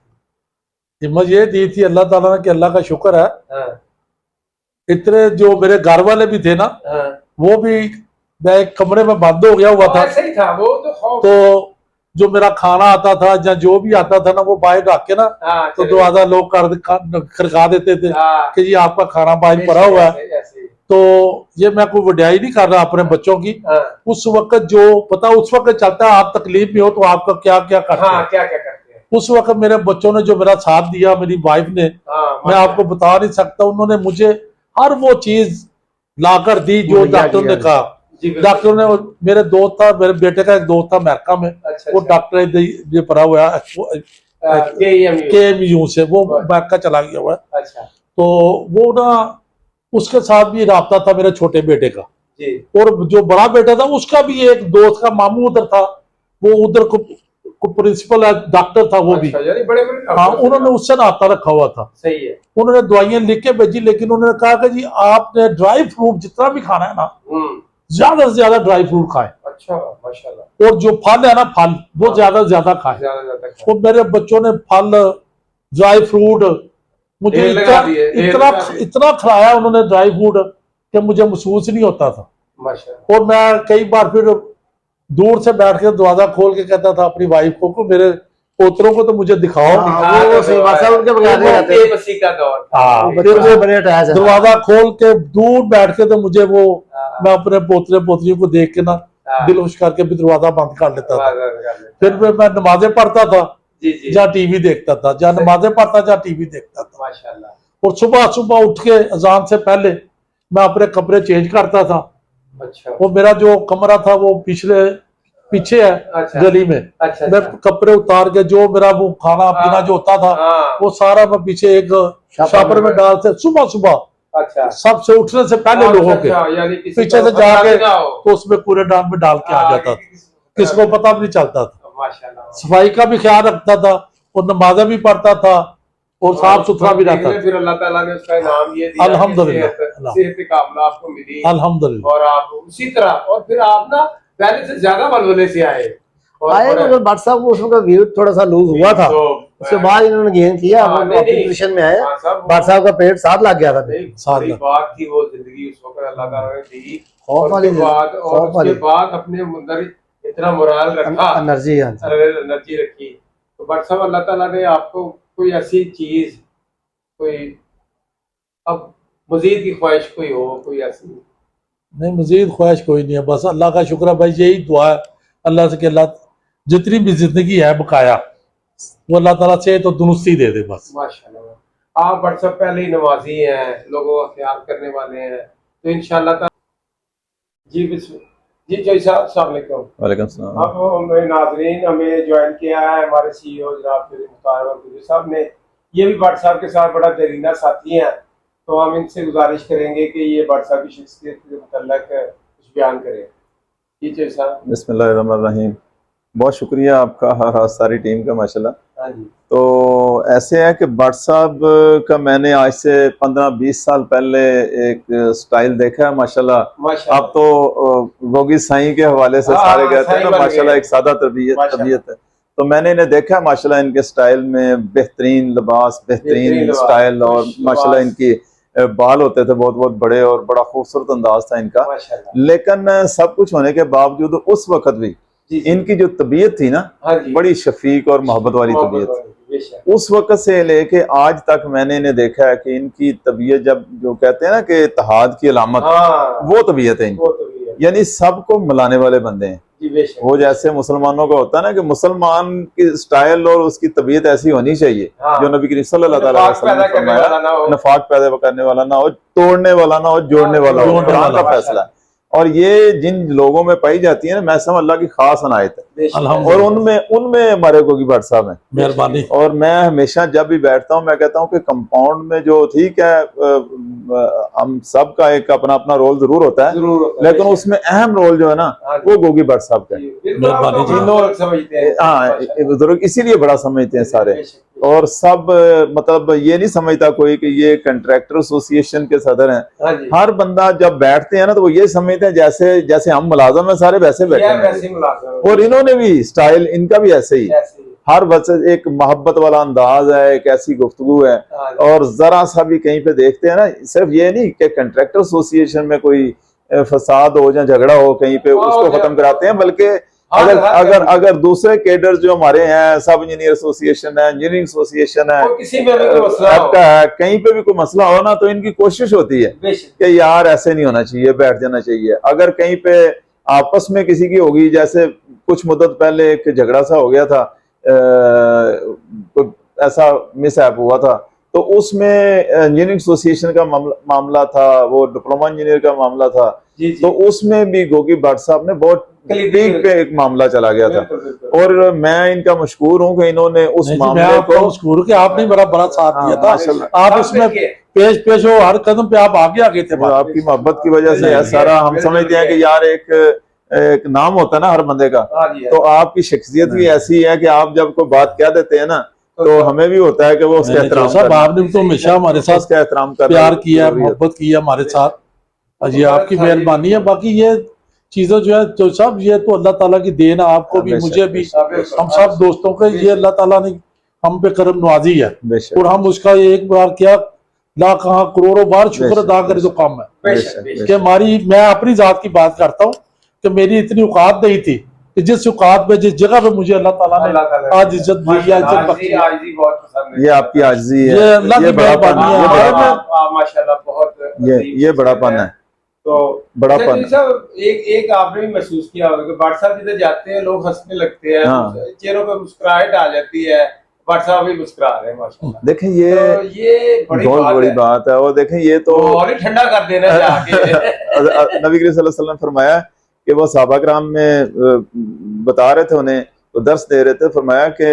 हिम्मत ये दी थी अल्लाह ताला ने कि अल्लाह का शुक्र है इतने जो मेरे घर वाले भी थे ना, वो भी, मैं एक कमरे में बंद हो गया हुआ था, ऐसे ही था वो तो जो मेरा खाना आता था या जो भी आता था ना वो बाहर रख के ना, तो दरवाजा लोग खड़का देते थे कि जी आपका खाना बाहर पड़ा हुआ है। तो ये मैं कोई वड्याई नहीं कर रहा अपने बच्चों की, उस वक्त जो पता उस वक्त चलता है, आप तकलीफ में हो तो आपका क्या क्या करते हैं, क्या क्या करते हैं। उस वक्त मेरे बच्चों ने जो मेरा साथ दिया, मेरी वाइफ ने, मैं आपको बता नहीं सकता, उन्होंने मुझे हर वो चीज लाकर दी जो डॉक्टर ने कहा। डॉक्टर ने, मेरे दोस्त था, मेरे बेटे का एक दोस्त था अमेरिका में, वो डॉक्टर ये पढ़ा हुआ है KMU से, वो अमेरिका चला गया हुआ है। तो वो ना, उसके साथ भी राब्ता था मेरे छोटे बेटे का, और जो बड़ा बेटा था उसका भी एक दोस्त का मामू उधर था, वो उधर को प्रिंसिपल डॉक्टर था वो भी। हाँ, उन्होंने उससे नाता रखा हुआ था। सही है। उन्होंने दवाइयां लिख के भेजी, लेकिन उन्होंने कहा कि जी आपने ड्राई फ्रूट जितना भी खाना है ना, ज्यादा से ज्यादा ड्राई फ्रूट खाएं। अच्छा, माशाल्लाह। और जो फल है ना, फल वो ज्यादा से ज्यादा खाएं। तो मेरे बच्चों ने फल, ड्राई फ्रूट, मुझे इतना खिलाया उन्होंने ड्राई फ्रूट कि मुझे महसूस नहीं होता था। और मैं कई बार फिर दूर से बैठ के दरवाजा खोल के कहता था अपनी वाइफ को, मेरे पोतरों को तो मुझे दिखाओ। दरवाजा खोल के दूर बैठ के तो मुझे वो, मैं अपने पोतरे पोतरियों को देख के ना दिल खुश करके भी दरवाजा बंद कर लेता था। फिर मैं नमाजें पढ़ता था, जहाँ टीवी देखता था, जहाँ नमाजें पढ़ता जहाँ टीवी देखता था। माशाल्लाह। और सुबह सुबह उठ के अजान से पहले मैं अपने कपड़े चेंज करता था। अच्छा। वो मेरा जो कमरा था वो पीछे है। अच्छा। गली में। अच्छा। मैं कपड़े उतार के जो मेरा वो खाना पीना जो होता था वो सारा मैं पीछे एक शापर में डालते सुबह सुबह अच्छा, सबसे उठने से पहले लोगों के यानी पीछे से जाके तो उसमें कूड़ेदान में डाल के आ जाता था, किसको पता भी नहीं चलता था। माशाल्लाह, सफाई का भी ख्याल रखता था और नमाज़ें भी पढ़ता था और साफ सुथरा भी रहता था। फिर अल्लाह ताला ने उसका इनाम ये दिया, अल्हम्दुलिल्लाह, सेहत कामला आपको मिली अल्हम्दुलिल्लाह। और आप उसी तरह, और फिर आप ना पहले से ज्यादा बलबले से आए मगर भट्ट साहब को उस वक्त वेट थोड़ा सा लूज हुआ था, उसके बाद इन्होंने गेन किया, पोजीशन में आए। भट्ट साहब का पेट 7 लाख गया था। बात थी वो जिंदगी उस वक्त अल्लाह ताला ने दी, खौफ वाली बात, और उसके बाद अपने अंदर इतना मोराल रखा, एनर्जी रखी। तो भट्ट साहब अल्लाह ताला ने आपको कोई ऐसी चीज, कोई अब मजीद की ख्वाहिश कोई हो, कोई ऐसी? नहीं, मजीद ख्वाहिश कोई नहीं है, बस अल्लाह का शुक्र है भाई, यही दुआ है अल्लाह से कि अल्लाह जितनी भी जिंदगी है बकाया वो अल्लाह ताला से तो दुरुस्ती दे दे बस। माशाल्लाह, आप भट्ट साहब पहले ही नमाजी हैं, लोगों का ख्याल करने वाले हैं, तो इंशाल्लाह जी जी जय साहब, अस्सलाम वालेकुम। वालेकुम सलाम। अब हमें नाजरीन, हमें ज्वाइन किया है हमारे CEO जनाब मुख्तार साहब ने, ये भी भट्ट साहब के साथ बड़ा दरीना साथी हैं, तो हम इनसे गुजारिश करेंगे कि ये भट्ट साहब की शख्सियत के मुतल्लिक कुछ बयान करें। जी जय साहब। बिस्मिल्लाहिर्रहमानिर्रहीम। बहुत शुक्रिया आपका और सारी टीम का माशाल्लाह। हाँ जी। तो ऐसे है कि भट्ट साहब का मैंने आज से 15-20 साल पहले एक स्टाइल देखा है माशाल्लाह। अब तो गोगी साईं के हवाले से सारे कहते हैं ना माशाल्लाह, एक सादा तबीयत है। तो मैंने इन्हें देखा है माशाल्लाह, इनके स्टाइल में बेहतरीन लिबास, बेहतरीन स्टाइल, और माशाल्लाह इनकी बाल होते थे बहुत बहुत बड़े और बड़ा खूबसूरत अंदाज था इनका। लेकिन सब कुछ होने के बावजूद उस वक्त भी इनकी जो तबीयत थी ना, बड़ी शफीक और मोहब्बत वाली तबीयत। उस वक्त से लेके आज तक मैंने इन्हें देखा है कि इनकी तबीयत, जब जो कहते हैं ना कि इत्तेहाद की अलामत, वो तबीयत है इनकी, यानी सबको मिलाने वाले बंदे हैं। वो जैसे मुसलमानों का होता है ना कि मुसलमान की स्टाइल और उसकी तबीयत ऐसी होनी चाहिए जो नबी करीम सल्लल्लाहु अलैहि वसल्लम ने फरमाया, नफाक पैदा करने वाला ना हो, तोड़ने वाला ना हो, जोड़ने वाला हो, कुरान का फैसला है। और ये जिन लोगों में पाई जाती है ना, मैं समझ अल्लाह की खास अनायत है, और उनमें हमारे गोगी भट्ट साहब हैं, मेहरबानी। और मैं हमेशा जब भी बैठता हूँ मैं कहता हूँ कि कंपाउंड में जो ठीक है, हम सब का एक अपना अपना रोल जरूर होता है, लेकिन उसमें अहम रोल जो है ना वो गोगी भट्ट साहब का है। हाँ, बुजुर्ग इसीलिए बड़ा समझते हैं सारे, और सब मतलब ये नहीं समझता कोई कि ये कंट्रैक्टर एसोसिएशन के सदर हैं। हर बंदा जब बैठते हैं ना तो वो ये समझते हैं जैसे जैसे हम मुलाजम है सारे वैसे बैठे हैं, और इन्होंने भी स्टाइल इनका भी ऐसे ही, हर बच्चे एक मोहब्बत वाला अंदाज है, एक ऐसी गुफ्तगू है। और जरा सा भी कहीं पे देखते हैं ना, सिर्फ ये नहीं कि कंट्रैक्टर एसोसिएशन में कोई फसाद हो या झगड़ा हो कहीं पे उसको खत्म कराते हैं, बल्कि अगर दूसरे केडर जो हमारे हैं, सब इंजीनियर एसोसिएशन है, इंजीनियरिंग एसोसिएशन है, कहीं पे भी कोई मसला हो ना, तो इनकी कोशिश होती है कि यार ऐसे नहीं होना चाहिए, बैठ जाना चाहिए। अगर कहीं पे आपस में किसी की होगी, जैसे कुछ मुद्दत पहले एक झगड़ा सा हो गया था, ऐसा मिसहैप हुआ था, तो उसमें इंजीनियरिंग एसोसिएशन का मामला था, वो डिप्लोमा इंजीनियर का मामला था, तो उसमें भी गोगी भट्ट साहब ने बहुत पीक पे एक मामला चला गया था, और मैं इनका मशहूर हूँ कि इन्होंने उस मामले को मशहूर कि आपने बड़ा साथ दिया था, आप उसमें पेश हो, हर कदम पे आप आगे थे। आपकी मोहब्बत की वजह से है सारा। हम समझते हैं कि यार एक नाम होता है ना हर बंदे का, तो आपकी शख्सियत भी ऐसी है कि आप जब कोई बात कह देते हैं ना, तो हमें भी होता है कि वो उसका एहतराम करना। आपने तो हमेशा हमारे साथ उसका एहतराम करना, प्यार किया, मोहब्बत किया हमारे साथ, ये आपकी मेहरबानी है। बाकी ये चीजें जो है जो सब, ये तो अल्लाह ताला की देन है, आपको भी, मुझे भी, हम सब दोस्तों के, ये अल्लाह ताला ने हम पे करम नवाजी है, और हम उसका एक बार क्या लाख कहाँ करोड़ों बार शुक्र अदा करें तो कम है कि हमारी, मैं अपनी जात की बात करता हूँ कि मेरी इतनी औकात नहीं थी कि जिस औकात पे, जिस जगह पे मुझे अल्लाह ताला ने आज इज्जत दी है, इज्जत बख्शी है। ये आपकी आजिज़ी है, ये अल्लाह की मेहरबानी है, माशाल्लाह बहुत ये बड़ापन है, तो बड़ापन। एक आपने भी महसूस किया होगा कि भट्ट साहब जिधर जाते हैं लोग हंसने लगते हैं, चेहरों पे मुस्कुराहट आ जाती है, भट्ट साहब भी मुस्कुरा रहे हैं माशाल्लाह। देखें ये बहुत बड़ी बात है, और देखें ये तो और ही ठंडा कर देना जाके। नबी करीम सल्लल्लाहु अलैहि वसल्लम फरमाया कि वो सहाबा किराम में बता रहे थे, उन्हें तो दर्स दे रहे थे, फरमाया कि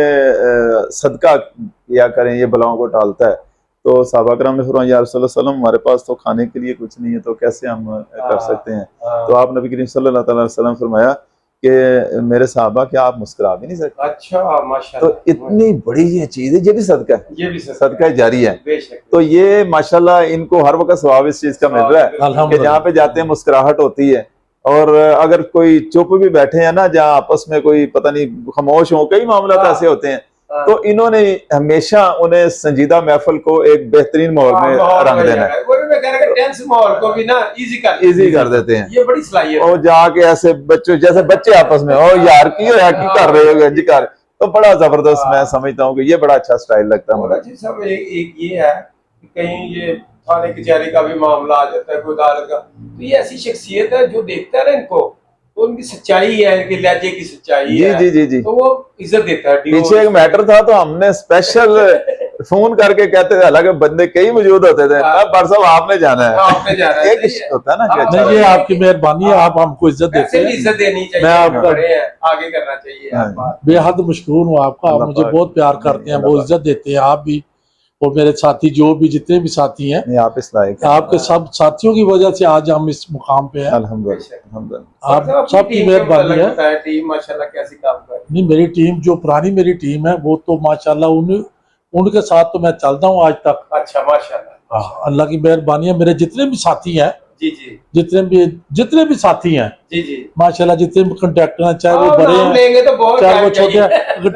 सदका किया करें, ये बलाओं को टालता है। तो सहाबा करम ने फरमाया या रसूल अल्लाह सल्लम हमारे पास तो खाने के लिए कुछ नहीं है, तो कैसे हम कर सकते हैं? तो आप नबी करीम सल्लल्लाहु अलैहि वसल्लम फरमाया कि मेरे साहबा क्या आप मुस्कुरा भी नहीं सकते? अच्छा माशाल्लाह। तो इतनी बड़ी ये चीज है, ये भी सदका है, ये भी सदका जारी है। बेशक। तो ये माशाल्लाह इनको हर वक्त सवाब इस चीज का मिल रहा है कि जहाँ पे जाते हैं मुस्कुराहट होती है। और अगर कोई चुप भी बैठे हैं ना, जहाँ आपस में कोई पता नहीं खामोश हो, कई मामला ऐसे होते हैं, तो इन्होंने हमेशा उन्हें संजीदा महफिल को एक बेहतरीन माहौल में रंग देना है। टेंस माहौल को भी ना इजी कर देते हैं। ये बड़ी सलाहियत और जाके ऐसे बच्चों जैसे बच्चे आपस में, ओ यार की कर रहे हो जी कर, तो बड़ा जबरदस्त मैं समझता हूँ कि ये बड़ा अच्छा स्टाइल लगता है मुझे। सब एक ये है कि कहीं ये थाने कचहरी का भी मामला आ जाता है, कोई अदालत का, तो ये ऐसी शख्सियत है जो देखता है ना इनको, तो उनकी सच्चाई है, इनके लहजे की सच्चाई है, जी, तो वो इज्जत देता है। पीछे एक मैटर था, तो हमने स्पेशल फोन करके कहते थे, हालांकि बंदे कई मौजूद होते थे, पर साहब आपने जाना है, आपने जाना है, एक होता है ना कि अच्छा, ये आपकी मेहरबानी है, आप हमको इज्जत देते हैं, इज्जत देनी चाहिए, मैं आपका आगे करना चाहिए। बेहद मशकूर हूँ आपका, आप मुझे बहुत प्यार करते हैं, बहुत इज्जत देते हैं आप भी, और मेरे साथी जो भी जितने भी साथी हैं, आप इस लायक, आपके सब साथियों की वजह से आज हम इस मुकाम पे हैं। अल्हम्दुलिल्लाह, आप सबकी मेहरबानी है। टीम माशाल्लाह कैसी काम कर रही है? नहीं, मेरी टीम जो पुरानी मेरी टीम है वो तो माशाल्लाह उनके साथ तो मैं चलता हूँ आज तक। अच्छा माशाल्लाह। हाँ, अल्लाह की मेहरबानी है। मेरे जितने भी साथी हैं, जी जितने भी साथी हैं, जी माशाल्लाह, जितने भी कंट्रैक्टर हैं, चाहे वो बड़े हैं लेंगे तो बहुत, चाहे वो छोटे हैं, अगर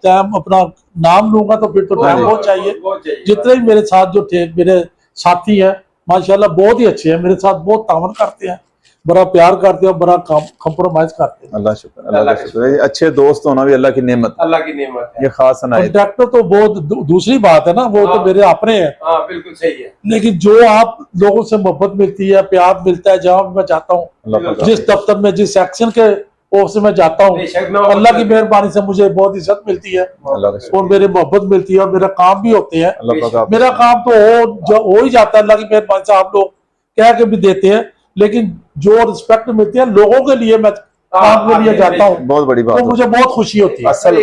टाइम अपना नाम लूंगा तो फिर तो टाइम बहुत चाहिए। जितने भी मेरे साथ जो थे मेरे साथी हैं माशाल्लाह बहुत ही अच्छे हैं, मेरे साथ बहुत तावन करते हैं, बड़ा प्यार करते हैं, बड़ा कॉम्प्रोमाइज करते हैं। अल्लाह का शुक्र है। अच्छे दोस्त होना भी अल्लाह की नेमत है, ये खास अनायत। कंट्रैक्टर तो बहुत दूसरी बात है ना, वो तो मेरे अपने हैं। बिल्कुल सही है। लेकिन जो आप लोगों से मोहब्बत मिलती है, प्यार मिलता है, जहाँ मैं जाता हूँ, जिस दफ्तर में, जिस सेक्शन के ऑफिस में जाता हूँ, अल्लाह की मेहरबानी से मुझे बहुत इज्जत मिलती है और मेरी मोहब्बत मिलती है, और मेरा काम भी होते हैं। मेरा काम तो हो ही जाता है अल्लाह की मेहरबानी से, आप लोग कह के भी देते हैं, लेकिन जो रिस्पेक्ट मिलती है लोगों के लिए, मैं काम के लिए जाता हूँ, बहुत बड़ी बात, तो मुझे बहुत खुशी होती है। असल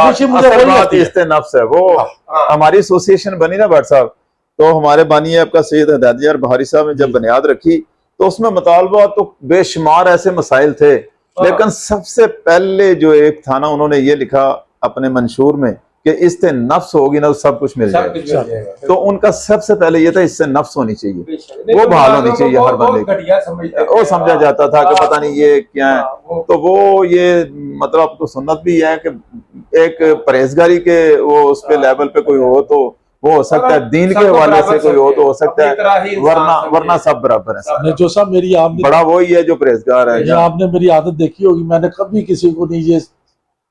खुशी मुझे बात इस्ते नफ्स है। वो हमारी एसोसिएशन बनी ना भट्ट साहब, तो हमारे बानी आपका सैयद हदायत बहारी साहब ने जब बुनियाद रखी, तो उसमें मुतालबा तो बेशुमार ऐसे मसाइल थे, लेकिन सबसे पहले जो एक था ना, उन्होंने ये लिखा अपने मंशूर में कि इससे नफ्स होगी ना तो सब कुछ मिल जाएगा। तो उनका सबसे पहले ये था, इससे नफ्स होनी चाहिए, वो बहाल होनी चाहिए हर बंदे की। वो समझा जाता था कि पता नहीं ये क्या है, तो वो ये मतलब आपको सुन्नत भी है कि एक परहेजगारी के वो उस पे लेवल पे कोई हो तो वो हो सकता है, दीन के हवाले से कोई हो तो हो सकता है, वरना सब बराबर है। जो सब मेरी आपने बड़ा वही है जो परहेजगार है। ये आपने मेरी आदत देखी होगी, मैंने कभी किसी को नहीं ये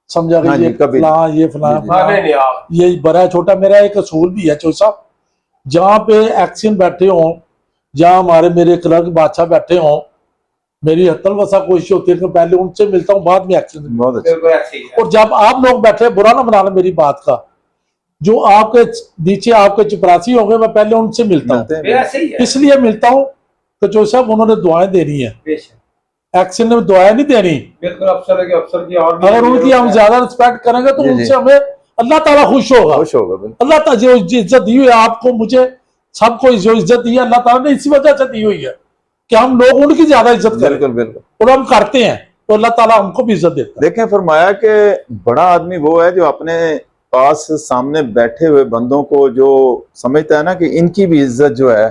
समझा कि ये फलां ये फलां ये बड़ा छोटा। मेरा एक असूल भी है चौसा, जहाँ पे एक्शन बैठे हों, जहाँ हमारे मेरे क्लर्क बादशाह बैठे हों, मेरी हत्तल वसा कोशिश होती है कि पहले उनसे मिलता हूँ, बाद में एक्शन। बहुत अच्छा। और जब आप लोग बैठे, बुरा ना बनाना मेरी बात का, जो आपके नीचे आपके चपरासी होंगे, मैं पहले उनसे मिलता हूँ, इसलिए मिलता हूँ तो जो सब उन्होंने दुआएं देनी है, एक्शन में दुआएं नहीं देनी। बिल्कुल अफसर की और अगर उनकी हम ज्यादा रिस्पेक्ट करेंगे तो उनसे हमें अल्लाह ताला खुश होगा। अल्लाह ताला जो इज्जत दी हुई है आपको, मुझे, सबको जो इज्जत दी है अल्लाह ताला ने इसी वजह से दी हुई है कि हम लोग उनकी ज्यादा इज्जत करें, बिल्कुल, और हम करते हैं, तो अल्लाह ताला हमको भी इज्जत देता है। देखें, फरमाया कि बड़ा आदमी वो है जो अपने पास सामने बैठे हुए बंदों को जो समझता है ना कि इनकी भी इज्जत जो है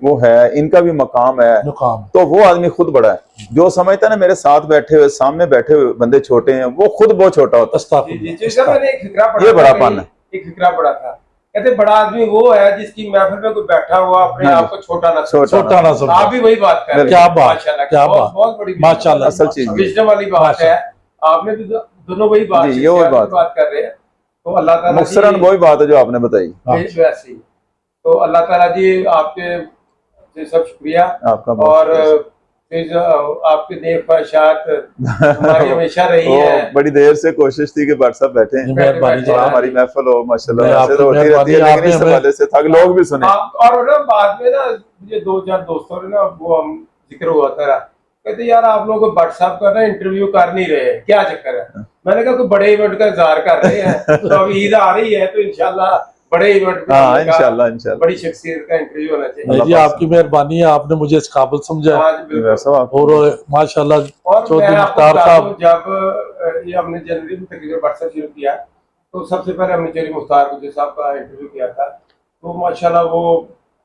वो है, इनका भी मकाम है, तो वो आदमी खुद बड़ा है। जो समझता है ना मेरे साथ बैठे हुए, सामने बैठे हुए बंदे छोटे हैं, वो खुद बहुत छोटा होता है। ये बड़ापन है। एक फिक्रा पड़ा था, कहते बड़ा आदमी वो है जिसकी महफिल में कोई बैठा हुआ अपने आप को छोटा ना समझे। आप भी वही बात कर रहे हैं। क्या बात, क्या बात, बहुत बड़ी माशाल्लाह, असल चीज विजडम वाली बात है। आपने भी दोनों वही बात कर रहे हैं, तो अल्लाह ताला मुख्तरन वही बात है जो आपने बताई। वैसे ही तो अल्लाह ताला जी आपके सब शुक्रिया आपका, और आपकी नेक ख्वाहिशात हमारी हमेशा रही है। बड़ी देर से कोशिश थी कि भट्ट साहब बैठे हैं, हमारी महफिल हो, माशाल्लाह ऐसे तो होती रहती है, लेकिन इस हवाले से था लोग भी सुने। और ना बाद में ना मुझे 2-4 दोस्तों ने ना वो हम जिक्र हुआ था, कहते यार आप लोग भट्ट साहब का ना इंटरव्यू कर नहीं रहे, क्या चक्कर है? मैंने कहा कोई बड़े इवेंट का इंतजार कर रहे हैं, तो अभी ईद आ रही है तो इंशाल्लाह बड़े इवेंट पे हाँ, हमने कहा, इंशाल्लाह इंशाल्लाह। बड़ी शख्सियत का इंटरव्यू होना चाहिए। नहीं जी, आपकी मेहरबानी है, आपने मुझे इस काबिल समझा। हाँ जी, बिल्कुल। सब आप और माशाल्लाह और चौधरी मैं आपको मुख्तार बता साहब, दूं, जब ये हमने जनवरी में तकरीबन व्हाट्सएप शुरू किया तो सबसे पहले हमने चौधरी मुख्तार गुजर साहब का इंटरव्यू किया था, तो माशाल्लाह वो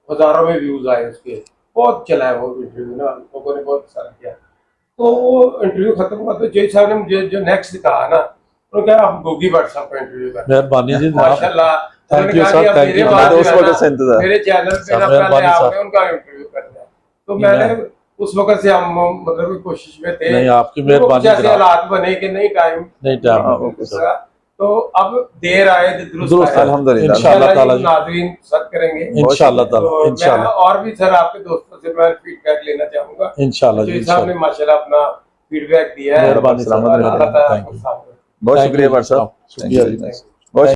हजारों में व्यूज आए उसके, बहुत चला है वो इंटरव्यू ना, लोगों ने बहुत पसंद किया। तो वो इंटरव्यू खत्म हुआ तो जय साहब ने मुझे जो नेक्स्ट कहा ना, उन्होंने कहा आप गोगी भट्ट साहब का इंटरव्यू करें। मेहरबानी जी, माशाल्लाह, थैंक यू उन्होंने कहा सर, कि अब थैंक मेरे यू। बाद उस जो है वक्त से ना, इंतजार। मेरे चैनल पे ना मेहरबानी पहले साहब। आपने उनका इंटरव्यू करना है। तो मैंने उस वक्त से हम मतलब कोशिश में थे। नहीं, आपकी मेहरबानी जैसे जनाब। हालात बने कि नहीं टाइम नहीं टाइम दूसरा, तो अब देर आए तो दुरुस्त दुरुस्त आए। अल्हम्दुलिल्लाह। इंशाल्लाह ताला जी, नाज़रीन सब करेंगे इंशाल्लाह ताला, तो मैं इंशाल्लाह और भी सर आपके दोस्तों से मैं फीडबैक लेना चाहूंगा। इंशाल्लाह जी, जो साहब ने इंशाल्लाह। माशाल्लाह अपना फीडबैक दिया है। मेहरबानी सलामत सर, रहें। अल्लाह ताला थैंक आपको यू, साथ रहे। बहुत थैंक शुक्रिया यू भट्ट साहब, शुक्रिया जी। बहुत